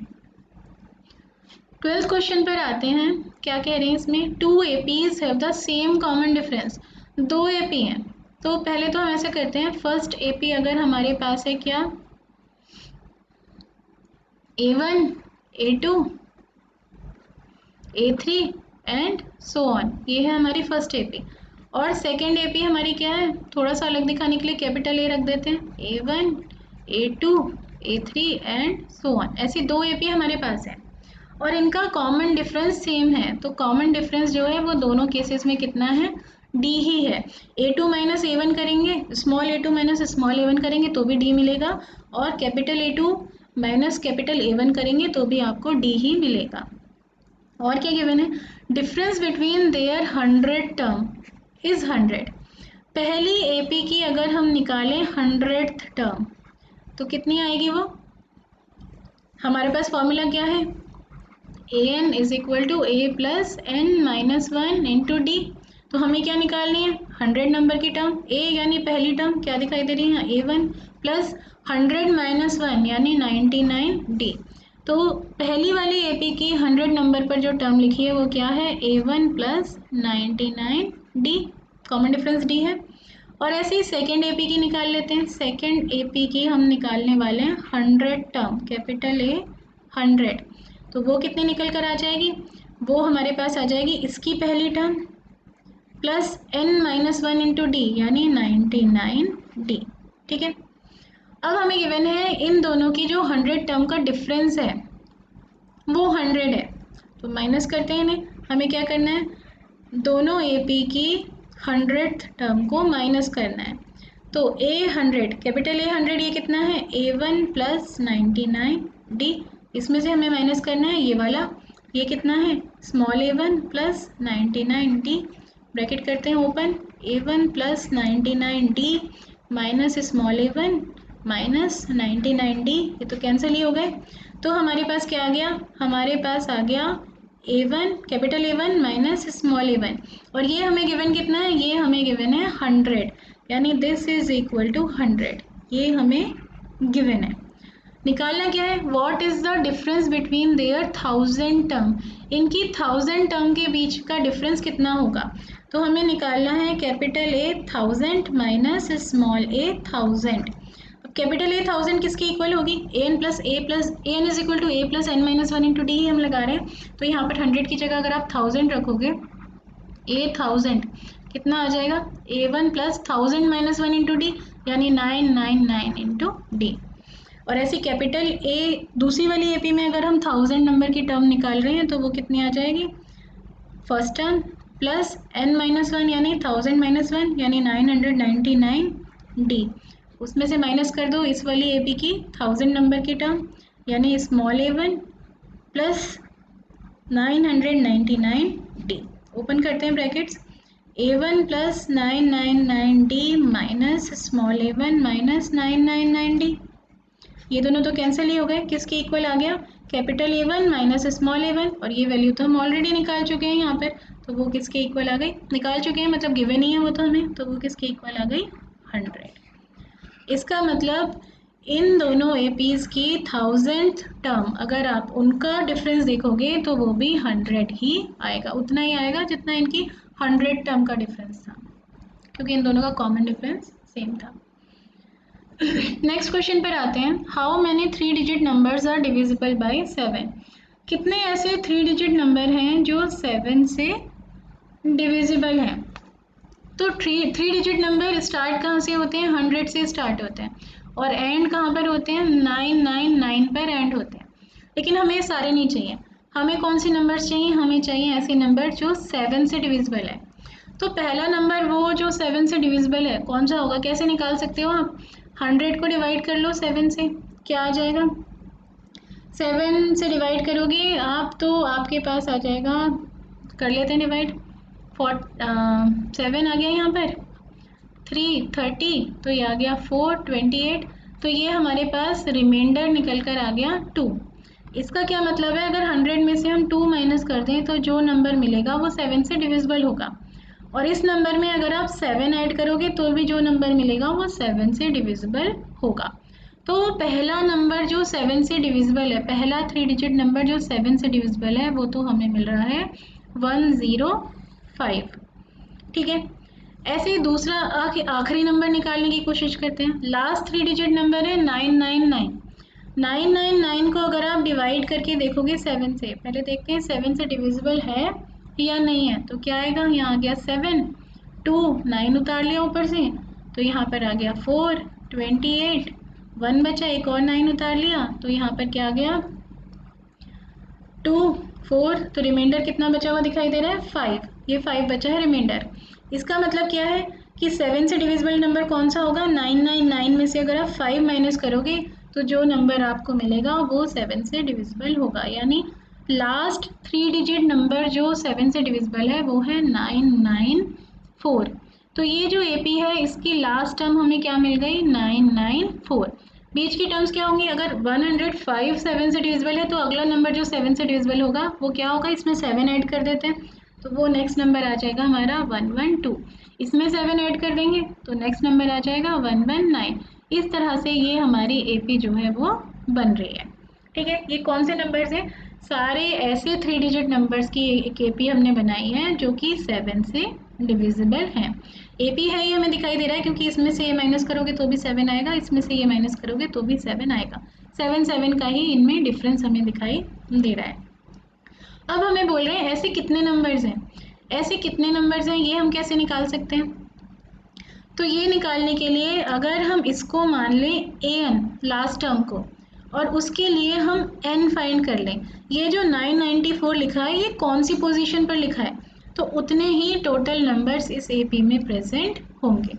Speaker 1: 12th क्वेश्चन पर आते हैं, क्या कह रहे हैं इसमें, 2 APs have the same common difference. 2 AP हैं, तो पहले तो हम ऐसा करते हैं, फर्स्ट AP अगर हमारे पास है क्या, A1 A2 A3 and so on, ये है हमारी फर्स्ट AP। और सेकेंड AP हमारी क्या है, थोड़ा सा अलग दिखाने के लिए कैपिटल A रख देते हैं, A1 A2 A3 and so on. ऐसी 2 AP हमारे पास है और इनका कॉमन डिफरेंस सेम है। तो कॉमन डिफरेंस जो है वो दोनों केसेस में कितना है, D ही है। A2 माइनस A1 करेंगे, small A2 minus small A1 करेंगे तो भी D मिलेगा, और capital A2 minus capital A1 करेंगे तो भी आपको D ही मिलेगा। और क्या गिवन है, difference between their 100 term is 100। पहली AP की अगर हम निकालें 100th टर्म तो कितनी आएगी वो, हमारे पास फॉर्मूला क्या है, an is equal to a plus n minus 1 into D. तो हमें क्या निकालनी है, 100 नंबर की टर्म a यानी पहली टर्म क्या दिखाई दे रही है, a1 प्लस 100 माइनस 1 यानी 99d। तो पहली वाली AP की 100 नंबर पर जो टर्म लिखी है वो क्या है, a1 plus 99d, common difference d है। और ऐसे ही सेकेंड AP की निकाल लेते हैं। सेकेंड AP की हम निकालने वाले हैं 100 टर्म, कैपिटल A 100। तो वो कितनी निकल कर आ जाएगी, वो हमारे पास आ जाएगी इसकी पहली term plus n minus 1 into D यानी 99d। ठीक है, अब हमें गिवन है इन दोनों की जो 100 टर्म का डिफरेंस है वो 100 है। तो माइनस करते हैं इन्हें, हमें क्या करना है, दोनों AP की 100th टर्म को माइनस करना है। तो A100 कैपिटल A100 ये कितना है, A1 प्लस 99d, इसमें से हमें माइनस करना है ये वाला, ये कितना है, small a1 plus 99d, bracket करते हैं open, a1 plus 99d minus small a1 minus 99d, ये तो कैंसिल ही हो गए। तो हमारे पास क्या आ गया, हमारे पास आ गया a1 capital A1 minus small a1, और ये हमें गिवन कितना है, ये हमें गिवन है 100, यानी दिस इज इक्वल टू 100, ये हमें गिवन है। निकालना क्या है, what is the difference between their 1000 term, इनकी 1000 टर्म के बीच का डिफरेंस कितना होगा। तो हमें निकालना है capital A 1000 minus small a 1000। अब कैपिटल A 1000 किसके इक्वल होगी, an plus an is equal to a plus n minus 1 into d हम लगा रहे हैं। तो यहाँ पर 100 की जगह अगर आप 1000 रखोगे, a 1000 कितना आ जाएगा, a1 plus 1000 minus 1 into D यानी 999 इंटू डी। और ऐसी कैपिटल A दूसरी वाली AP में अगर हम 1000 नंबर की टर्म निकाल रहे हैं तो वो कितनी आ जाएगी, first term plus n minus 1 यानी 1000 माइनस 1 यानी 999d, उसमें से माइनस कर दो इस वाली AP की 1000 नंबर की टर्म यानी small a1 plus 999d, open करते हैं brackets, a1 plus 999d minus small a1 minus 999d, ये दोनों तो कैंसिल ही हो गए, किसके इक्वल आ गया, capital A1 minus small a1, और ये वैल्यू तो हम ऑलरेडी निकाल चुके हैं यहाँ पर, तो वो किसके इक्वल आ गई, निकाल चुके हैं मतलब गिवन ही है वो तो हमें, तो वो किसके इक्वल आ गई, 100। इसका मतलब इन दोनों APs की 1000th टर्म अगर आप उनका डिफरेंस देखोगे तो वो भी 100 ही आएगा, उतना ही आएगा जितना इनकी 100 टर्म का डिफरेंस था, क्योंकि इन दोनों का कॉमन डिफरेंस सेम था। नेक्स्ट क्वेश्चन पर आते हैं, how many 3 digit numbers are divisible by 7, कितने ऐसे 3 डिजिट नंबर हैं जो 7 से डिविजिबल हैं। तो थ्री डिजिट नंबर स्टार्ट कहाँ से होते हैं, 100 से स्टार्ट होते हैं, और एंड कहाँ पर होते हैं, 999 पर एंड होते हैं। लेकिन हमें सारे नहीं चाहिए, हमें कौन से नंबर्स चाहिए, हमें चाहिए ऐसे नंबर जो 7 से डिविजिबल है। तो पहला नंबर वो जो 7 से डिविजिबल है कौन सा होगा, कैसे निकाल सकते हो आप, 100 को डिवाइड कर लो 7 से, क्या आ जाएगा, 7 से डिवाइड करोगे आप तो आपके पास आ जाएगा, कर लेते हैं डिवाइड, 7 आ गया यहाँ पर, 3 30, तो ये आ गया 4 28, तो ये हमारे पास रिमाइंडर निकल कर आ गया 2। इसका क्या मतलब है, अगर 100 में से हम 2 माइनस कर दें तो जो नंबर मिलेगा वो 7 से डिविजिबल होगा, और इस नंबर में अगर आप 7 ऐड करोगे तो भी जो नंबर मिलेगा वो 7 से डिविजिबल होगा। तो पहला नंबर जो 7 से डिविजिबल है, पहला 3 डिजिट नंबर जो 7 से डिविजिबल है वो तो हमें मिल रहा है 105। ठीक है, ऐसे ही दूसरा आखिरी नंबर निकालने की कोशिश करते हैं, लास्ट 3 डिजिट नंबर है 999। 999 को अगर आप डिवाइड करके देखोगे 7 से, पहले देखते हैं 7 से डिविजिबल है या नहीं है, तो क्या आएगा, यहाँ आ गया 7, 2 9 उतार लिया ऊपर से, तो यहाँ पर आ गया 4 28, 1 बचा, एक और 9 उतार लिया, तो यहाँ पर क्या आ गया 2 4, तो रिमाइंडर कितना बचा हुआ दिखाई दे रहा है 5, ये 5 बचा है रिमाइंडर। इसका मतलब क्या है कि 7 से डिविजिबल नंबर कौन सा होगा, 999 में से अगर आप 5 माइनस करोगे तो जो नंबर आपको मिलेगा वो 7 से डिविजिबल होगा, यानी लास्ट 3 डिजिट नंबर जो 7 से डिविजिबल है वो है 994। तो ये जो AP है इसकी लास्ट टर्म हमें क्या मिल गई, 994। बीच की टर्म्स क्या होंगी, अगर 105 7 से डिविजिबल है तो अगला नंबर जो 7 से डिविजिबल होगा वो क्या होगा, इसमें 7 ऐड कर देते हैं तो वो नेक्स्ट नंबर आ जाएगा हमारा 112। इसमें 7 ऐड कर देंगे तो नेक्स्ट नंबर आ जाएगा 119। इस तरह से ये हमारी एपी जो है वो बन रही है। ठीक है, ये कौन से नंबर्स हैं, सारे ऐसे 3 डिजिट नंबर्स की एक एपी हमने बनाई है जो कि 7 से डिविजिबल हैं। एपी है ये हमें दिखाई दे रहा है क्योंकि इसमें से ये माइनस करोगे तो भी 7 आएगा, इसमें से ये माइनस करोगे तो भी 7 आएगा। 7 7 का ही इनमें डिफरेंस हमें दिखाई दे रहा है। अब हमें बोल रहे हैं ऐसे कितने नंबर्स हैं, ऐसे कितने नंबर्स हैं ये हम कैसे निकाल सकते हैं। तो ये निकालने के लिए अगर हम इसको मान लें an लास्ट टर्म को और उसके लिए हम n फाइंड कर लें। ये जो 994 लिखा है ये कौन सी पोजीशन पर लिखा है, तो उतने ही टोटल नंबर्स इस एपी में प्रेजेंट होंगे।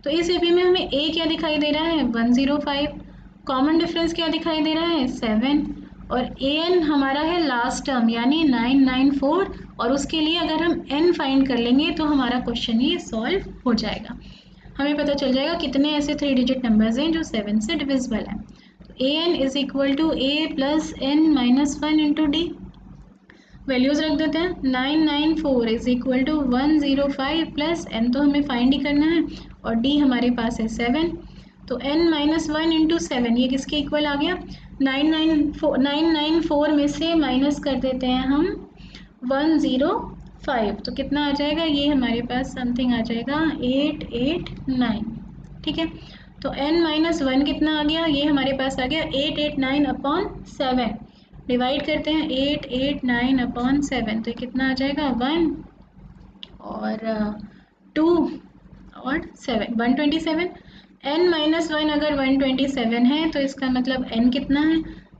Speaker 1: तो इस एपी में हमें a क्या दिखाई दे रहा है 105, कॉमन डिफरेंस क्या दिखाई दे रहा है 7 और an हमारा है लास्ट टर्म यानी 994 और उसके लिए अगर हम n फाइंड कर लेंगे तो हमारा क्वेश्चन ये सॉल्व हो जाएगा। हमें पता चल जाएगा कितने ऐसे 3 डिजिट नंबर्स हैं जो 7 से डिविजिबल हैं। तो an is equal to a plus n minus 1 into D. Values रख देते हैं, 994 is equal to 105 plus n तो हमें फाइंड ही करना है और d हमारे पास है 7। तो n माइनस 1 इंटू 7 ये किसके इक्वल आ गया, 994 में से माइनस कर देते हैं हम 105 तो कितना आ जाएगा, ये हमारे पास समथिंग आ जाएगा 889। ठीक है, तो n माइनस 1 कितना आ गया, ये हमारे पास आ गया 889 अपॉन 7। डिवाइड करते हैं 889 अपॉन 7 तो ये कितना आ जाएगा 1 और 2 और 7 127। n माइनस 1 अगर 127 है तो इसका मतलब n कितना है,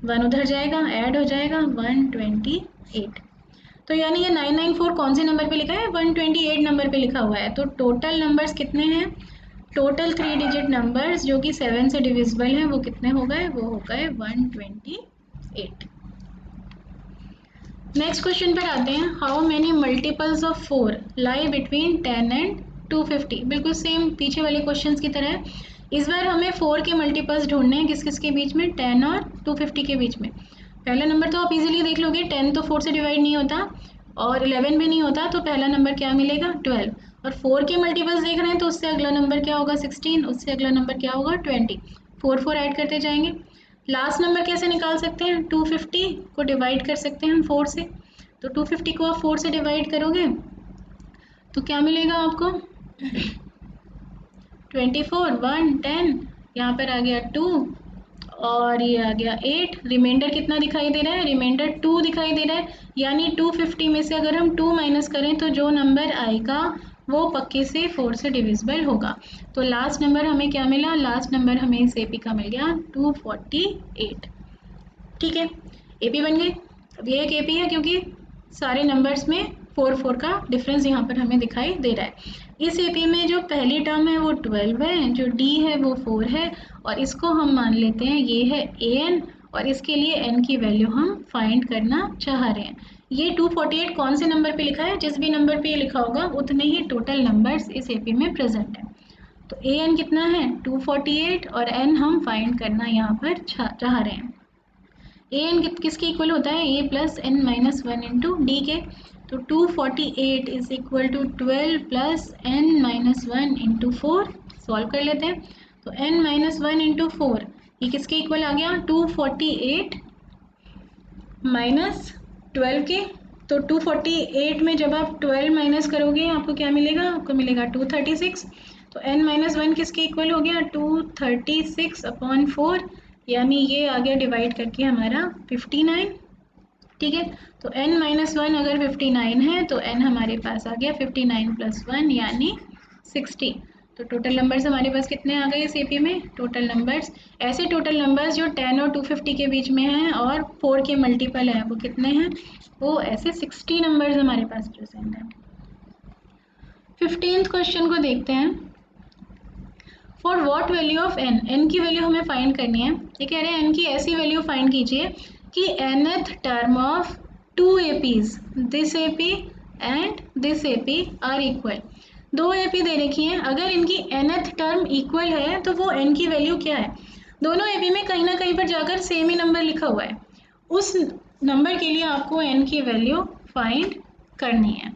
Speaker 1: 1 उधर जाएगा ऐड हो जाएगा 128। तो यानी ये 994 कौन से नंबर पे लिखा है 128 नंबर पे लिखा हुआ है। तो टोटल नंबर्स कितने हैं, टोटल 3 डिजिट नंबर्स जो कि 7 से डिविजिबल हैं वो कितने हो गए, वो हो गए 128। नेक्स्ट क्वेश्चन पर आते हैं, how many multiples of 4 lie between 10 and 250। बिल्कुल सेम पीछे वाले क्वेश्चंस की तरह है। इस बार हमें 4 के मल्टीपल्स ढूंढने हैं, किस किस के बीच में, 10 और 250 के बीच में। पहला नंबर तो आप इजीली देख लोगे, 10 तो 4 से डिवाइड नहीं होता और 11 भी नहीं होता, तो पहला नंबर क्या मिलेगा 12। और 4 के मल्टीपल्स देख रहे हैं तो उससे अगला नंबर क्या होगा 16, उससे अगला नंबर क्या होगा 20। 4 ऐड करते जाएंगे। लास्ट नंबर कैसे निकाल सकते हैं, 250 को डिवाइड कर सकते हैं हम 4 से। तो 250 को आप 4 से डिवाइड करोगे तो क्या मिलेगा आपको 24 1 10, यहाँ पर आ गया 2 और ये आ गया 8। रिमाइंडर कितना दिखाई दे रहा है, रिमाइंडर 2 दिखाई दे रहा है। यानी 250 में से अगर हम 2 माइनस करें तो जो नंबर आएगा वो पक्के से 4 से डिविजिबल होगा। तो लास्ट नंबर हमें क्या मिला, लास्ट नंबर हमें इस एपी का मिल गया 248। ठीक है, एपी बन गई। अब ये एक एपी है क्योंकि सारे नंबर्स में 4 का डिफरेंस यहाँ पर हमें दिखाई दे रहा है। इस एपी में जो पहली टर्म है वो 12 है, जो डी है वो 4 है और इसको हम मान लेते हैं ये है an और इसके लिए n की वैल्यू हम फाइंड करना चाह रहे हैं। ये 248 कौन से नंबर पे लिखा है, जिस भी नंबर पे ये लिखा होगा उतने ही टोटल नंबर्स इस एपी में प्रेजेंट है। तो an कितना है 248 और n हम फाइंड करना यहाँ पर चाह रहे हैं। an किसके इक्वल होता है, a plus n minus 1 into d के। तो 248 is equal to 12 plus n minus 1 into 4। Solve कर लेते हैं। तो n माइनस 1 इंटू 4 ये किसके इक्वल आ गया 248 माइनस 12 के। तो 248 में जब आप 12 माइनस करोगे आपको क्या मिलेगा, आपको मिलेगा 236। तो n माइनस 1 किसके इक्वल हो गया 236 अपॉन 4 यानी ये आ गया डिवाइड करके हमारा 59। ठीक है, तो n माइनस 1 अगर 59 है तो n हमारे पास आ गया 59 प्लस 1 यानी 60। तो टोटल नंबर्स हमारे पास कितने आ गए इस एपी में, टोटल नंबर्स ऐसे टोटल नंबर्स जो 10 और 250 के बीच में हैं और 4 के मल्टीपल हैं वो कितने हैं, वो ऐसे 60 नंबर्स हमारे पास प्रेजेंट हैं। 15th क्वेश्चन को देखते हैं। For what value of n, n की वैल्यू हमें फाइंड करनी है। ये कह रहे हैं n की ऐसी वैल्यू फाइंड कीजिए कि nth term of 2 APs, this AP and this AP are equal. 2 AP दे रखी हैं, अगर इनकी nth टर्म इक्वल है तो वो n की वैल्यू क्या है, दोनों एपी में कहीं ना कहीं पर जाकर सेम ही नंबर लिखा हुआ है, उस नंबर के लिए आपको n की वैल्यू फाइंड करनी है।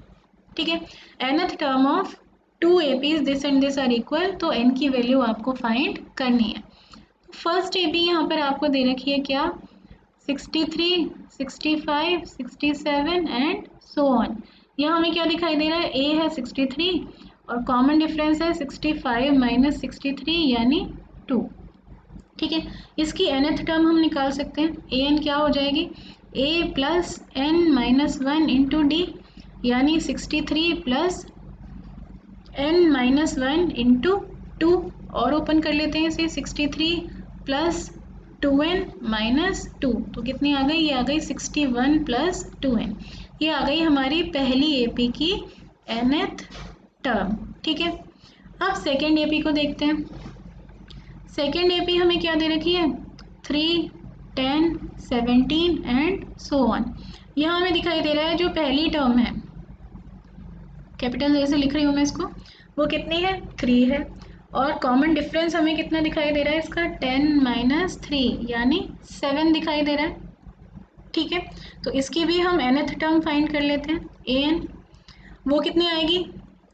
Speaker 1: ठीक है, nth term of 2 APs this and this are equal, तो n की वैल्यू आपको फाइंड करनी है। फर्स्ट AP यहाँ पर आपको दे रखी है क्या, 63, 65, 67 एंड सो ऑन। यहाँ हमें क्या दिखाई दे रहा है, a है 63 और कॉमन डिफरेंस है 65 माइनस 63 यानी 2। ठीक है, इसकी nth टर्म हम निकाल सकते हैं, an क्या हो जाएगी, a plus n minus 1 into D यानी 63 प्लस n माइनस 1 इंटू 2, और ओपन कर लेते हैं इसे, 63 प्लस 2n माइनस 2, तो कितनी आ गई, ये आ गई 61 प्लस 2n। ये आ गई हमारी पहली एपी की nth टर्म। ठीक है, अब सेकेंड एपी को देखते हैं। सेकेंड एपी हमें क्या दे रखी है, 3, 10, 17 एंड सो ऑन। यहाँ हमें दिखाई दे रहा है जो पहली टर्म है, कैपिटल ए से लिख रही हूँ मैं इसको, वो कितनी है, 3 है, और कॉमन डिफरेंस हमें कितना दिखाई दे रहा है इसका, 10 माइनस 3 यानी 7 दिखाई दे रहा है। ठीक है, तो इसकी भी हम nth टर्म फाइंड कर लेते हैं, an, वो कितनी आएगी,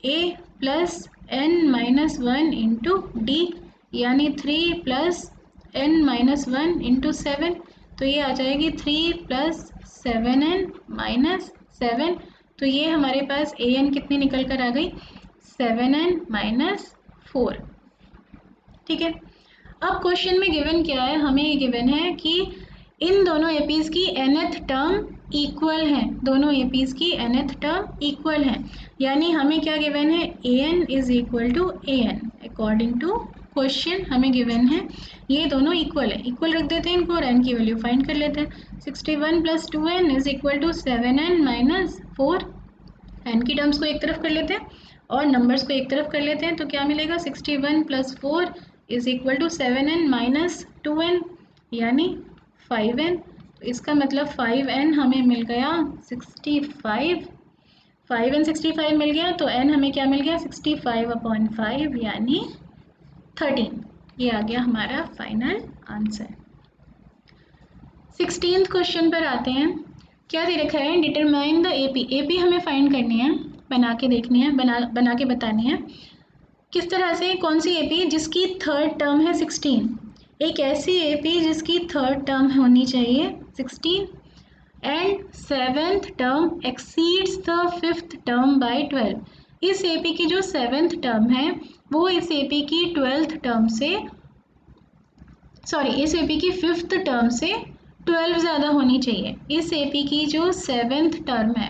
Speaker 1: a plus n minus 1 into D यानी 3 प्लस n माइनस 1 इंटू 7, तो ये आ जाएगी 3 प्लस 7n माइनस 7, तो ये हमारे पास an कितनी निकल कर आ गई, 7n माइनस 4। ठीक है, अब क्वेश्चन में गिवन क्या है, हमें ये गिवन है कि इन दोनों एपीज की nth टर्म इक्वल है, दोनों एपीज की nth टर्म इक्वल है, यानी हमें क्या गिवन है, an is equal to an according to question हमें गिवन है, ये दोनों इक्वल है, इक्वल रख देते हैं इनको और n की वैल्यू फाइंड कर लेते हैं। 61 plus 2n is equal to 7n minus 4, n की टर्म्स को एक तरफ कर लेते हैं और नंबर्स को एक तरफ कर लेते हैं, तो क्या मिलेगा, 61 plus 4 is equal to 7n minus 2n यानी 5n, तो इसका मतलब 5n हमें मिल गया 65, 5n 65 मिल गया, तो n हमें क्या मिल गया, 65/5 यानी 13। ये आ गया हमारा फाइनल आंसर। 16th क्वेश्चन पर आते हैं। क्या दे रखा है, डिटरमाइन द एपी, एपी हमें फाइंड करनी है, बना के देखनी है, बना के बतानी है किस तरह से, कौन सी एपी जिसकी थर्ड टर्म है 16, एक ऐसी एपी जिसकी थर्ड टर्म होनी चाहिए 16 and seventh term exceeds the fifth term by 12। इस एपी की जो सेवेंथ टर्म है वो इस एपी की 12th टर्म से, सॉरी, इस एपी की फिफ्थ टर्म से 12 ज़्यादा होनी चाहिए। इस एपी की जो सेवेंथ टर्म है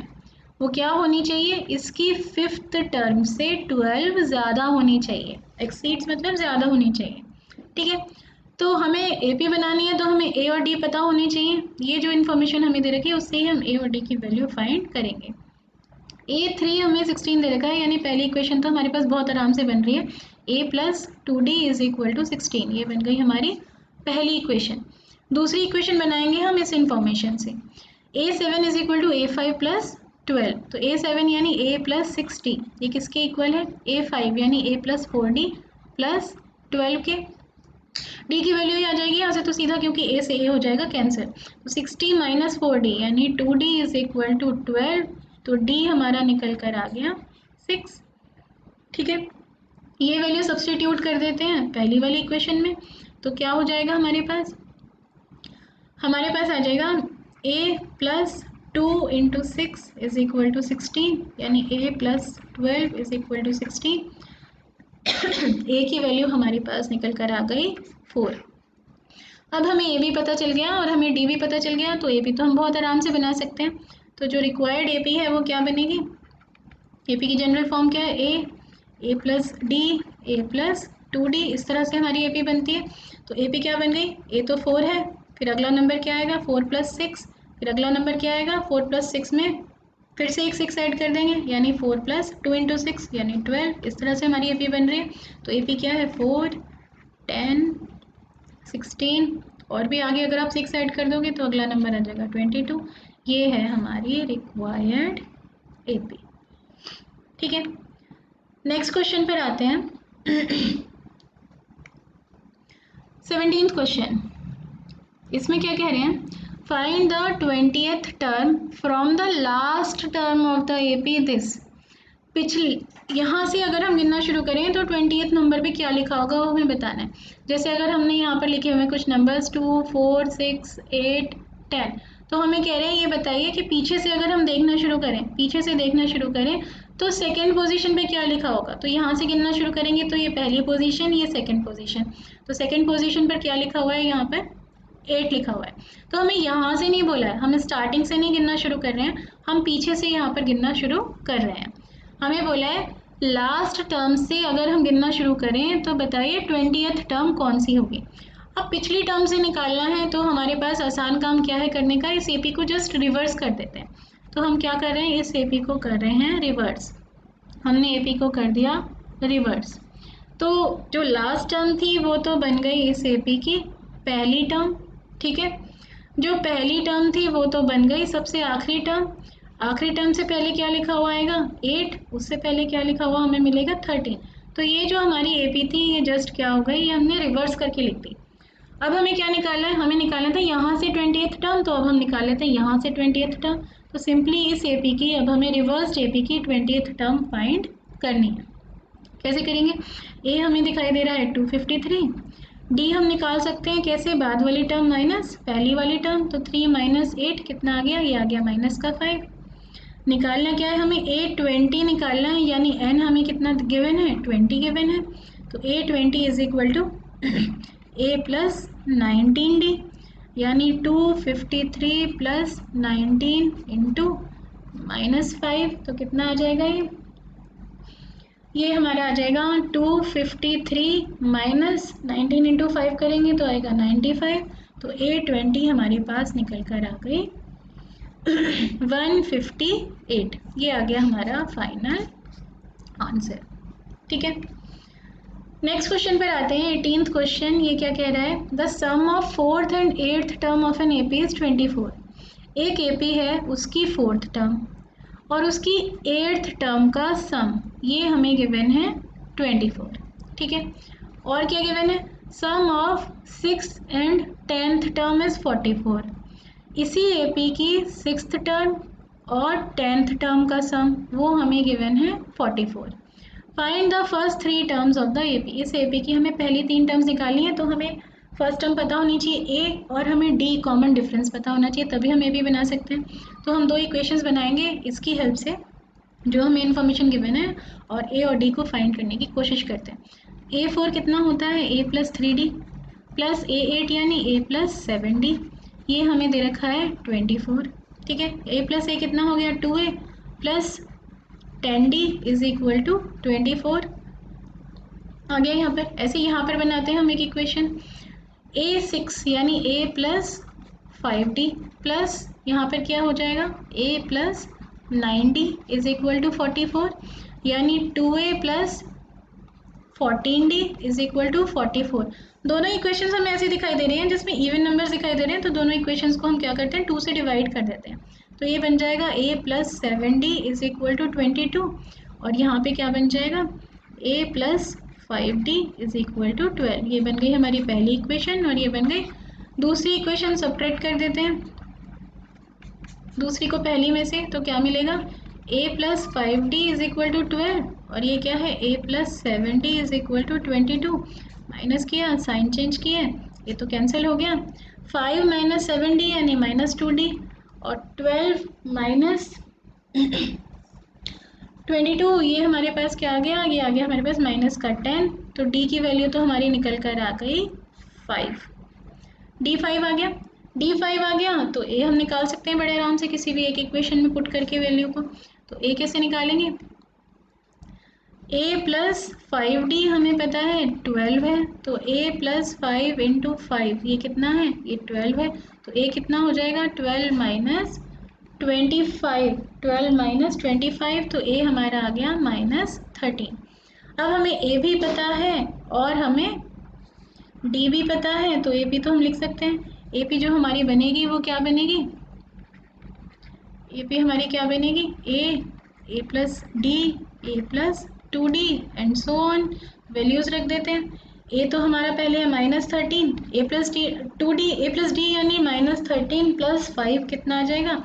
Speaker 1: वो क्या होनी चाहिए, इसकी फिफ्थ टर्म से 12 ज़्यादा होनी चाहिए, एक्सीड्स मतलब ज़्यादा होनी चाहिए। ठीक है, तो हमें एपी बनानी है तो हमें ए और डी पता होनी चाहिए, ये जो इन्फॉर्मेशन हमें दे रखी है उससे ही हम ए और डी की वैल्यू फाइंड करेंगे। A3 हमें 16 दे रखा है, यानी पहली इक्वेशन तो हमारे पास बहुत आराम से बन रही है, a plus 2d is equal to 16, ये बन गई हमारी पहली इक्वेशन। दूसरी इक्वेशन बनाएंगे हम इस इंफॉर्मेशन से, a7 is equal to a5 plus 12, तो a7 यानी a प्लस 60, ये किसके इक्वल है, a5 यानी a प्लस 4d प्लस 12 के, d की वैल्यू ही आ जाएगी यहाँ से तो सीधा, क्योंकि a से a हो जाएगा कैंसिल, तो 60 माइनस 4d यानी 2d इज इक्वल टू 12, तो d हमारा निकल कर आ गया 6। ठीक है, ये वैल्यू सब्स्टिट्यूट कर देते हैं पहली वाली इक्वेशन में, तो क्या हो जाएगा हमारे पास आ जाएगा a plus 2 into 6 is equal to 16, यानी a plus 12 is equal to 16, a की वैल्यू हमारे पास निकल कर आ गई 4। अब हमें ए भी पता चल गया और हमें डी भी पता चल गया, तो ए पी तो हम बहुत आराम से बना सकते हैं। तो जो रिक्वायर्ड ए पी है वो क्या बनेगी, ए पी की जनरल फॉर्म क्या है, ए plus D, A plus 2d, इस तरह से हमारी ए पी बनती है। तो ए पी क्या बन गई, ए तो 4 है, फिर अगला नंबर क्या आएगा 4 प्लस 6, फिर अगला नंबर क्या आएगा 4 प्लस 6 में फिर से एक 6 ऐड कर देंगे, यानी 4 प्लस 2 इंटू 6 यानी 12, इस तरह से हमारी ए पी बन रही है। तो ए पी क्या है 4, 10, 16 और भी आगे अगर आप 6 ऐड कर दोगे तो अगला नंबर आ जाएगा 22, ये है हमारी रिक्वायर्ड एपी। ठीक है, नेक्स्ट क्वेश्चन पर आते हैं। 17th क्वेश्चन, इसमें क्या कह रहे हैं, find the 20th term from the last term of the AP this. पिछली, यहाँ से अगर हम गिनना शुरू करें तो 20th नंबर पे क्या लिखा होगा वो हमें बताना है। जैसे अगर हमने यहाँ पर लिखे हुए कुछ नंबर्स 2, 4, 6, 8, 10, तो हमें कह रहे हैं ये बताइए कि पीछे से अगर हम देखना शुरू करें, पीछे से देखना शुरू करें तो सेकेंड पोजीशन पे क्या लिखा होगा। तो यहाँ से गिनना शुरू करेंगे तो ये पहली पोजीशन, ये सेकेंड पोजीशन, तो सेकेंड पोजीशन पर क्या लिखा हुआ है, यहाँ पर 8 लिखा हुआ है। तो हमें यहाँ से नहीं बोला है, हम स्टार्टिंग से नहीं गिनना शुरू कर रहे हैं, हम पीछे से यहाँ पर गिनना शुरू कर रहे हैं। हमें बोला है लास्ट टर्म से अगर हम गिनना शुरू करें तो बताइए 20th टर्म कौन सी होगी। अब पिछली टर्म से निकालना है तो हमारे पास आसान काम क्या है करने का, इस एपी को जस्ट रिवर्स कर देते हैं। तो हम क्या कर रहे हैं, इस एपी को कर रहे हैं रिवर्स। हमने एपी को कर दिया रिवर्स, तो जो लास्ट टर्म थी वो तो बन गई इस एपी की पहली टर्म, ठीक है। जो पहली टर्म थी वो तो बन गई सबसे आखिरी टर्म। आखिरी टर्म से पहले क्या लिखा हुआ आएगा 8, उससे पहले क्या लिखा हुआ हमें मिलेगा 13। तो ये जो हमारी एपी थी ये जस्ट क्या हो गई, ये हमने रिवर्स करके लिख दी। अब हमें क्या निकालना है, हमें निकालना था यहाँ से 20th टर्म, तो अब हम निकाल लेते हैं यहाँ से 20th टर्म। तो सिंपली इस एपी की अब हमें रिवर्स्ड एपी की 20th टर्म फाइंड करनी है। कैसे करेंगे, ए हमें दिखाई दे रहा है 253, डी हम निकाल सकते हैं कैसे, बाद वाली टर्म माइनस पहली वाली टर्म, तो 3 माइनस 8 कितना आ गया, ये आ गया माइनस का 5। निकालना क्या है हमें, A20 निकालना है, यानी n हमें कितना गिवन है 20 गिवन है। तो A20 is equal to A plus 19D, यानी 253 प्लस 19 इंटू -5, तो कितना आ जाएगा ये हमारा आ जाएगा 253 माइनस 19 इंटू 5 करेंगे तो आएगा 95। तो A20 हमारे पास निकल कर आ गई 158। ये आ गया हमारा फाइनल आंसर, ठीक है। नेक्स्ट क्वेश्चन पर आते हैं, 18th क्वेश्चन। ये क्या कह रहा है, the sum of 4th and 8th term of an AP is 24। एक एपी है, उसकी 4th टर्म और उसकी 8th टर्म का सम ये हमें गिवन है 24, ठीक है। और क्या गिवन है, sum of 6th and 10th term is 44। इसी एपी की 6th टर्म और 10th टर्म का सम वो हमें गिवन है 44। Find the first 3 terms of the AP. इस एपी की हमें पहली 3 टर्म्स निकालनी है, तो हमें फर्स्ट टर्म पता होनी चाहिए ए, और हमें डी कॉमन डिफरेंस पता होना चाहिए, तभी हम ए बी बना सकते हैं। तो हम 2 इक्वेशंस बनाएंगे इसकी हेल्प से, जो हमें इन्फॉर्मेशन गिवन है, और ए और डी को फाइंड करने की कोशिश करते हैं। A4 कितना होता है, a plus 3D plus A8 यानी a प्लस 7D, ये हमें दे रखा है 24, ठीक है। a प्लस a कितना हो गया 2a plus 10D is equal to 24 आ गया यहाँ पर। ऐसे यहाँ पर बनाते हैं हम एक इक्वेशन, A6 यानी a प्लस 5D प्लस यहाँ पर क्या हो जाएगा a plus 9D is equal to 44, यानी 2a plus 14D is equal to 44। दोनों इक्वेशंस हमें ऐसे दिखाई दे रही हैं जिसमें इवन नंबर्स दिखाई दे रहे हैं, तो दोनों इक्वेशंस को हम क्या करते हैं 2 से डिवाइड कर देते हैं। तो ये बन जाएगा a plus 7D is equal to 22, और यहाँ पे क्या बन जाएगा a plus 5D is equal to 12। ये बन गई हमारी पहली इक्वेशन, और ये बन गई दूसरी इक्वेशन। सब्ट्रैक्ट कर देते हैं दूसरी को पहली में से, तो क्या मिलेगा a plus 5D is equal to 12, और ये क्या है a plus 7D is equal to 22। Minus किया, साइन चेंज किए, ये तो कैंसिल हो गया। 5 माइनस 7D यानी माइनस 2D, और 12 माइनस 22 ये हमारे पास क्या आ गया, ये आ गया हमारे पास माइनस का 10। तो D की वैल्यू तो हमारी निकल कर आ गई 5, D5 आ गया। D5 आ गया तो A हम निकाल सकते हैं बड़े आराम से किसी भी एक इक्वेशन में पुट करके वैल्यू को। तो A कैसे निकालेंगे, A प्लस 5D हमें पता है 12 है, तो A प्लस 5 इंटू 5 ये कितना है, ये 12 है। तो A कितना हो जाएगा 12 माइनस 25, 12 माइनस 25, तो A हमारा आ गया माइनस 13। अब हमें A भी पता है और हमें D भी पता है, तो AP तो हम लिख सकते हैं। AP जो हमारी बनेगी वो क्या बनेगी, AP हमारी क्या बनेगी A plus D, A plus 2D and so on. Values रख देते हैं, ए तो हमारा पहले है -13, ए plus D 2d, A plus D यानी -13 + 5 कितना आ जाएगा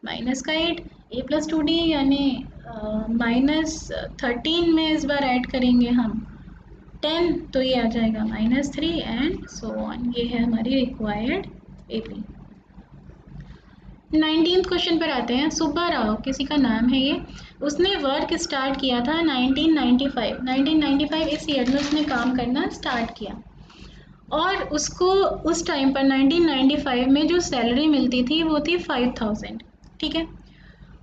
Speaker 1: -8, ए प्लस 2d यानी -13 में इस बार ऐड करेंगे हम 10, तो ये आ जाएगा -3 एंड सो ऑन। ये है हमारी रिक्वायर्ड एपी। 19th क्वेश्चन पर आते हैं। सुब्बा राव किसी का नाम है ये, उसने वर्क स्टार्ट किया था 1995 इस ईयर में उसने काम करना स्टार्ट किया और उसको उस टाइम पर 1995 में जो सैलरी मिलती थी वो थी 5000, ठीक है।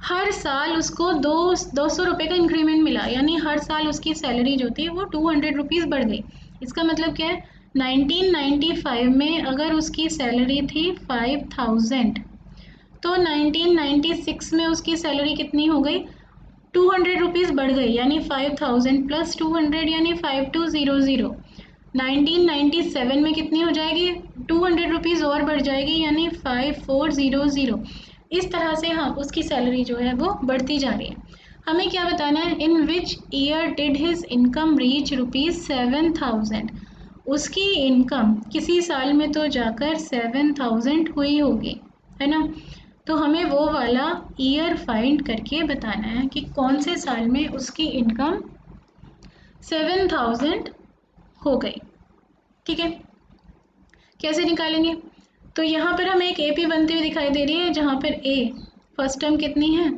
Speaker 1: हर साल उसको 200 रुपये का इंक्रीमेंट मिला, यानी हर साल उसकी सैलरी जो थी वो 200 रुपीज़ बढ़ गई। इसका मतलब क्या है, 1995 में अगर उसकी सैलरी थी 5000 तो 1996 में उसकी सैलरी कितनी हो गई, 200 रुपीज़ बढ़ गई, यानी 5000 + 200 यानी 5200। 1997 में कितनी हो जाएगी, 200 रुपीज़ और बढ़ जाएगी, यानी 5400। इस तरह से हम उसकी सैलरी जो है वो बढ़ती जा रही है। हमें क्या बताना है, in which year did his income reach ₹7000। उसकी इनकम किसी साल में तो जाकर 7000 हुई होगी, है ना। तो हमें वो वाला ईयर फाइंड करके बताना है कि कौन से साल में उसकी इनकम 7000 हो गई, ठीक है। कैसे निकालेंगे, तो यहाँ पर हमें एक एपी बनती हुई दिखाई दे रही है, जहाँ पर ए फर्स्ट टर्म कितनी है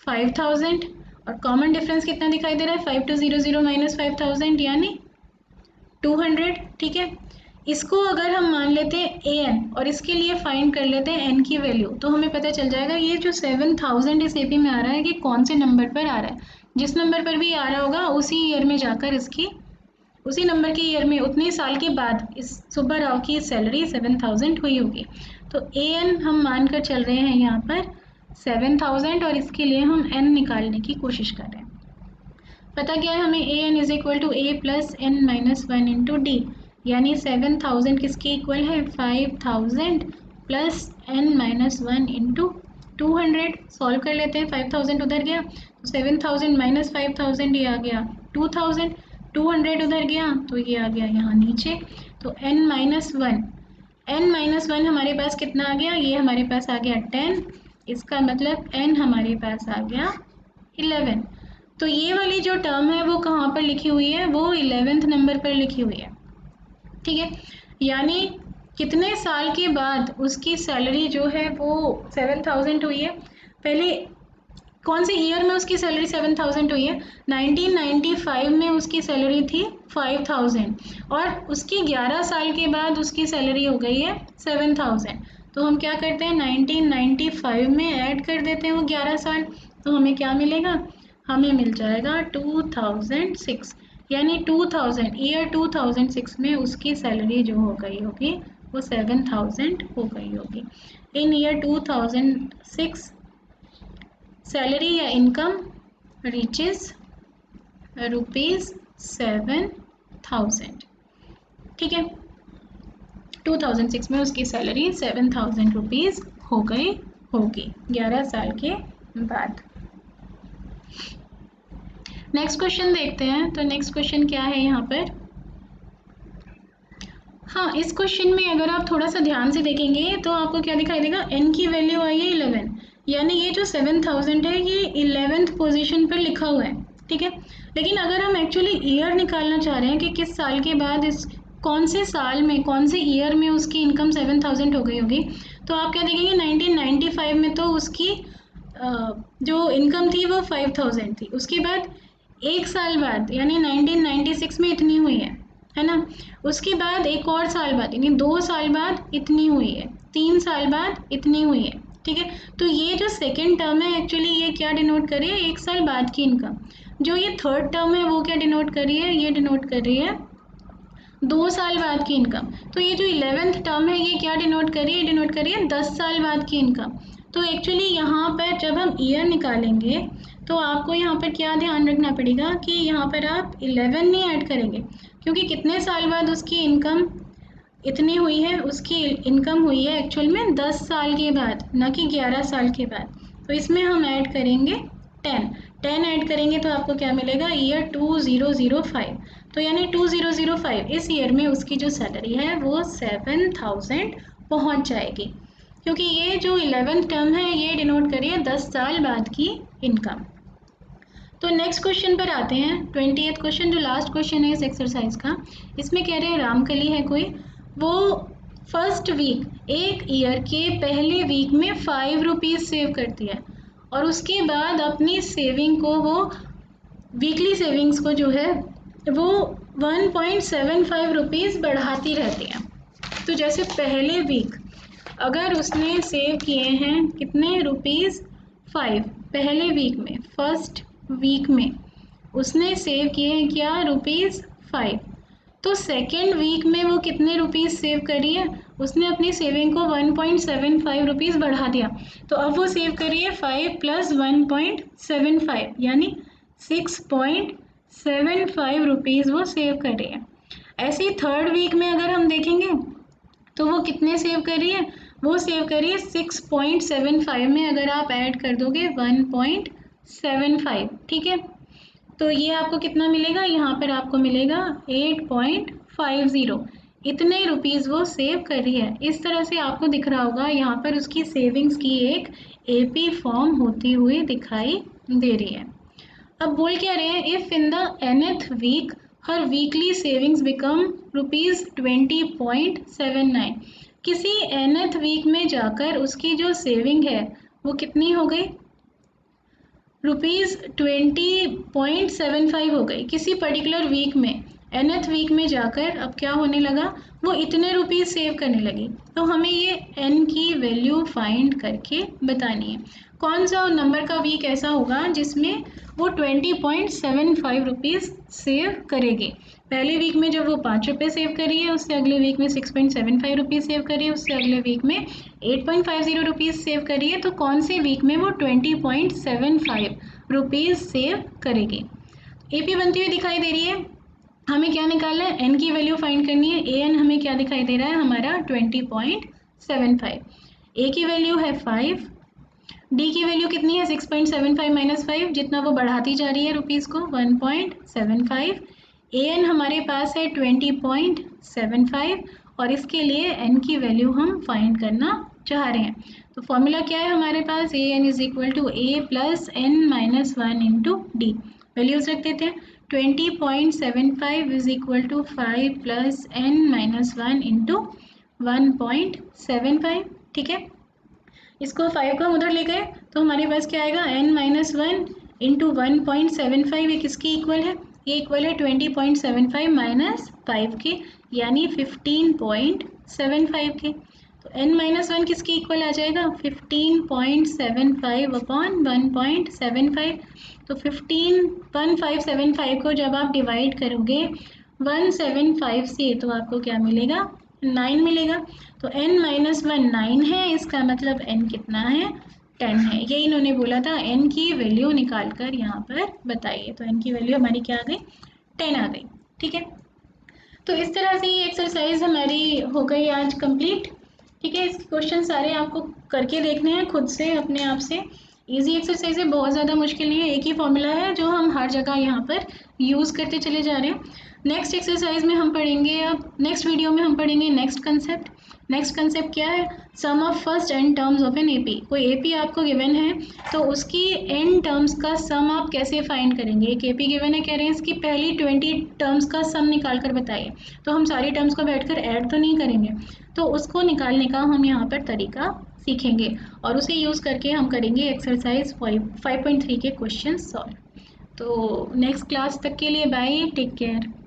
Speaker 1: 5000 और कॉमन डिफरेंस कितना दिखाई दे रहा है 5200 - 5000 यानी 200, ठीक है। इसको अगर हम मान लेते हैं ए एन और इसके लिए फाइंड कर लेते हैं एन की वैल्यू, तो हमें पता चल जाएगा ये जो 7000 इस एपी में आ रहा है कि कौन से नंबर पर आ रहा है। जिस नंबर पर भी आ रहा होगा उसी ईयर में जाकर इसकी, उसी नंबर के ईयर में उतने साल के बाद इस सुब्बा राव की सैलरी 7000 हुई होगी। तो ए एन हम मान कर चल रहे हैं यहाँ पर 7000 और इसके लिए हम एन निकालने की कोशिश कर रहे हैं। पता क्या है हमें, A N is equal to A plus N minus 1 into D, यानी 7000 किसके इक्वल है 5000 plus N minus 1 into 200। Solve कर लेते हैं, 5000 उधर गया तो 7000 माइनस 5000 ये आ गया 2000, 200 उधर गया तो ये आ गया यहाँ नीचे, तो n माइनस 1 हमारे पास कितना आ गया, ये हमारे पास आ गया 10, इसका मतलब n हमारे पास आ गया 11। तो ये वाली जो टर्म है वो कहाँ पर लिखी हुई है, वो 11th नंबर पर लिखी हुई है, ठीक है। यानी कितने साल के बाद उसकी सैलरी जो है वो 7000 हुई है, पहले कौन से ईयर में उसकी सैलरी 7000 हुई है, 1995 में उसकी सैलरी थी 5000 और उसकी 11 साल के बाद उसकी सैलरी हो गई है 7000। तो हम क्या करते हैं 1995 में ऐड कर देते हैं वो 11 साल, तो हमें क्या मिलेगा, हमें मिल जाएगा 2006, यानी 2006 में उसकी सैलरी जो हो गई होगी वो 7000 हो गई होगी। इन ईयर 2006 सैलरी या इनकम रीचेस ₹7000, ठीक है। 2006 में उसकी सैलरी 7000 रुपीज़ हो गई होगी 11 साल के बाद। नेक्स्ट क्वेश्चन देखते हैं, तो नेक्स्ट क्वेश्चन क्या है यहाँ पर, हाँ इस क्वेश्चन में अगर आप थोड़ा सा ध्यान से देखेंगे तो आपको क्या दिखाई देगा, n की वैल्यू आई है 11, यानी ये जो 7000 है ये 11th पोजीशन पर लिखा हुआ है, ठीक है। लेकिन अगर हम एक्चुअली ईयर निकालना चाह रहे हैं कि किस साल के बाद इस कौन से साल में कौन से ईयर में उसकी इनकम 7000 हो गई होगी, तो आप क्या देखेंगे 1995 में तो उसकी जो इनकम थी वो 5000 थी, उसके बाद एक साल बाद यानी 1996 में इतनी हुई है ना, उसके बाद एक और साल बाद यानी 2 साल बाद इतनी हुई है, 3 साल बाद इतनी हुई है, ठीक है। तो ये जो सेकेंड टर्म है एक्चुअली ये क्या डिनोट कर रही है, एक साल बाद की इनकम। जो ये थर्ड टर्म है वो क्या डिनोट कर रही है, ये डिनोट कर रही है 2 साल बाद की इनकम। तो ये जो 11th टर्म है ये क्या डिनोट कर रही है, डिनोट कर रही है 10 साल बाद की इनकम। तो एक्चुअली यहाँ पर जब हम ईयर निकालेंगे तो आपको यहाँ पर क्या ध्यान रखना पड़ेगा कि यहाँ पर आप 11 नहीं ऐड करेंगे, क्योंकि कितने साल बाद उसकी इनकम इतनी हुई है, उसकी इनकम हुई है एक्चुअल में 10 साल के बाद, ना कि 11 साल के बाद। तो इसमें हम ऐड करेंगे 10। 10 ऐड करेंगे तो आपको क्या मिलेगा, ईयर 2005। तो यानी 2005 इस ईयर में उसकी जो सैलरी है वो 7000 पहुंच जाएगी, क्योंकि ये जो 11th टर्म है ये डिनोट करिए 10 साल बाद की इनकम। तो नेक्स्ट क्वेश्चन पर आते हैं, 20th क्वेश्चन जो लास्ट क्वेश्चन है इस एक्सरसाइज का। इसमें कह रहे हैं रामकली है कोई, वो फर्स्ट वीक एक ईयर के पहले वीक में 5 रुपीज़ सेव करती है और उसके बाद अपनी सेविंग को वो वीकली सेविंग्स को जो है वो 1.75 रुपीज़ बढ़ाती रहती है। तो जैसे पहले वीक अगर उसने सेव किए हैं कितने रुपीज़ 5, पहले वीक में फर्स्ट वीक में उसने सेव किए हैं क्या, रुपीज़ 5। तो सेकेंड वीक में वो कितने रुपीज़ सेव करी है, उसने अपनी सेविंग को 1.75 रुपीज़ बढ़ा दिया। तो अब वो सेव करी है 5 + 1.75 यानी 6.75 रुपीज़ वो सेव कर रही है। ऐसे ही थर्ड वीक में अगर हम देखेंगे तो वो कितने सेव कर रही है, वो सेव करिए 6.75 में अगर आप ऐड कर दोगे 1.75, ठीक है। तो ये आपको कितना मिलेगा, यहाँ पर आपको मिलेगा 8.50, इतने रुपीज़ वो सेव कर रही है। इस तरह से आपको दिख रहा होगा यहाँ पर उसकी सेविंग्स की एक एपी फॉर्म होती हुई दिखाई दे रही है। अब बोल क्या रहे हैं, if in the nth week her weekly savings become ₹20.79, किसी nth वीक में जाकर उसकी जो सेविंग है वो कितनी हो गई, ₹20.75 हो गई किसी पर्टिकुलर वीक में। nth वीक में जाकर अब क्या होने लगा, वो इतने रुपीज़ सेव करने लगी। तो हमें ये n की वैल्यू फाइंड करके बतानी है, कौन सा नंबर का वीक ऐसा होगा जिसमें वो 20.75 रुपीज़ सेव करेगी। पहले वीक में जब वो 5 रुपये सेव करी है, उससे अगले वीक में 6.75 रुपीज़ सेव करी है, उससे अगले वीक में 8.50 रुपीज़ सेव करी है, तो कौन से वीक में वो 20.75 रुपीज़ सेव करेगी। एपी बनती हुई दिखाई दे रही है। हमें क्या निकालना है, एन की वैल्यू फाइंड करनी है। ए एन हमें क्या दिखाई दे रहा है, हमारा 20.75। ए की वैल्यू है 5, डी की वैल्यू कितनी है 6.75 - 5, जितना वो बढ़ाती जा रही है रुपीज़ को 1.75। ए एन हमारे पास है 20.75 और इसके लिए एन की वैल्यू हम फाइंड करना चाह रहे हैं। तो फॉर्मूला क्या है हमारे पास, A N is equal to A plus N minus 1 into D. Values रख देते हैं, 20.75 is equal to 5 plus N minus 1 into 1.75, ठीक है। इसको 5 को हम उधर ले गए तो हमारे पास क्या आएगा, n माइनस 1 इंटू 1.75, ये किसकी इक्वल है, ये इक्वल है 20.75 माइनस 5 के, यानी 15.75 के। तो n माइनस 1 किसकी इक्वल आ जाएगा, 15.75 अपॉन 1.75। तो 15.75 को जब आप डिवाइड करोगे 175 से तो आपको क्या मिलेगा, 9 मिलेगा। तो n माइनस 1 9 है, इसका मतलब n कितना है, 10 है। ये इन्होंने बोला था n की वैल्यू निकाल कर यहाँ पर बताइए। तो n की वैल्यू हमारी क्या आ गई, 10 आ गई, ठीक है। तो इस तरह से ये एक्सरसाइज हमारी हो गई आज कंप्लीट, ठीक है। इसके क्वेश्चन सारे आपको करके देखने हैं खुद से अपने आप से। इजी एक्सरसाइज है, बहुत ज़्यादा मुश्किल नहीं है, एक ही फॉर्मूला है जो हम हर जगह यहाँ पर यूज़ करते चले जा रहे हैं। नेक्स्ट एक्सरसाइज में हम पढ़ेंगे, अब नेक्स्ट वीडियो में हम पढ़ेंगे नेक्स्ट कंसेप्ट। नेक्स्ट कंसेप्ट क्या है, sum of first N terms of an AP. कोई एपी आपको गिवन है तो उसकी एन टर्म्स का सम आप कैसे फाइंड करेंगे। एक एपी गिवन है, कह रहे हैं इसकी पहली 20 टर्म्स का सम निकाल कर बताइए। तो हम सारी टर्म्स को बैठकर ऐड तो नहीं करेंगे, तो उसको निकालने का हम यहाँ पर तरीका सीखेंगे और उसे यूज़ करके हम करेंगे एक्सरसाइज 5.3 के क्वेश्चन सॉल्व। तो नेक्स्ट क्लास तक के लिए बाय, टेक केयर।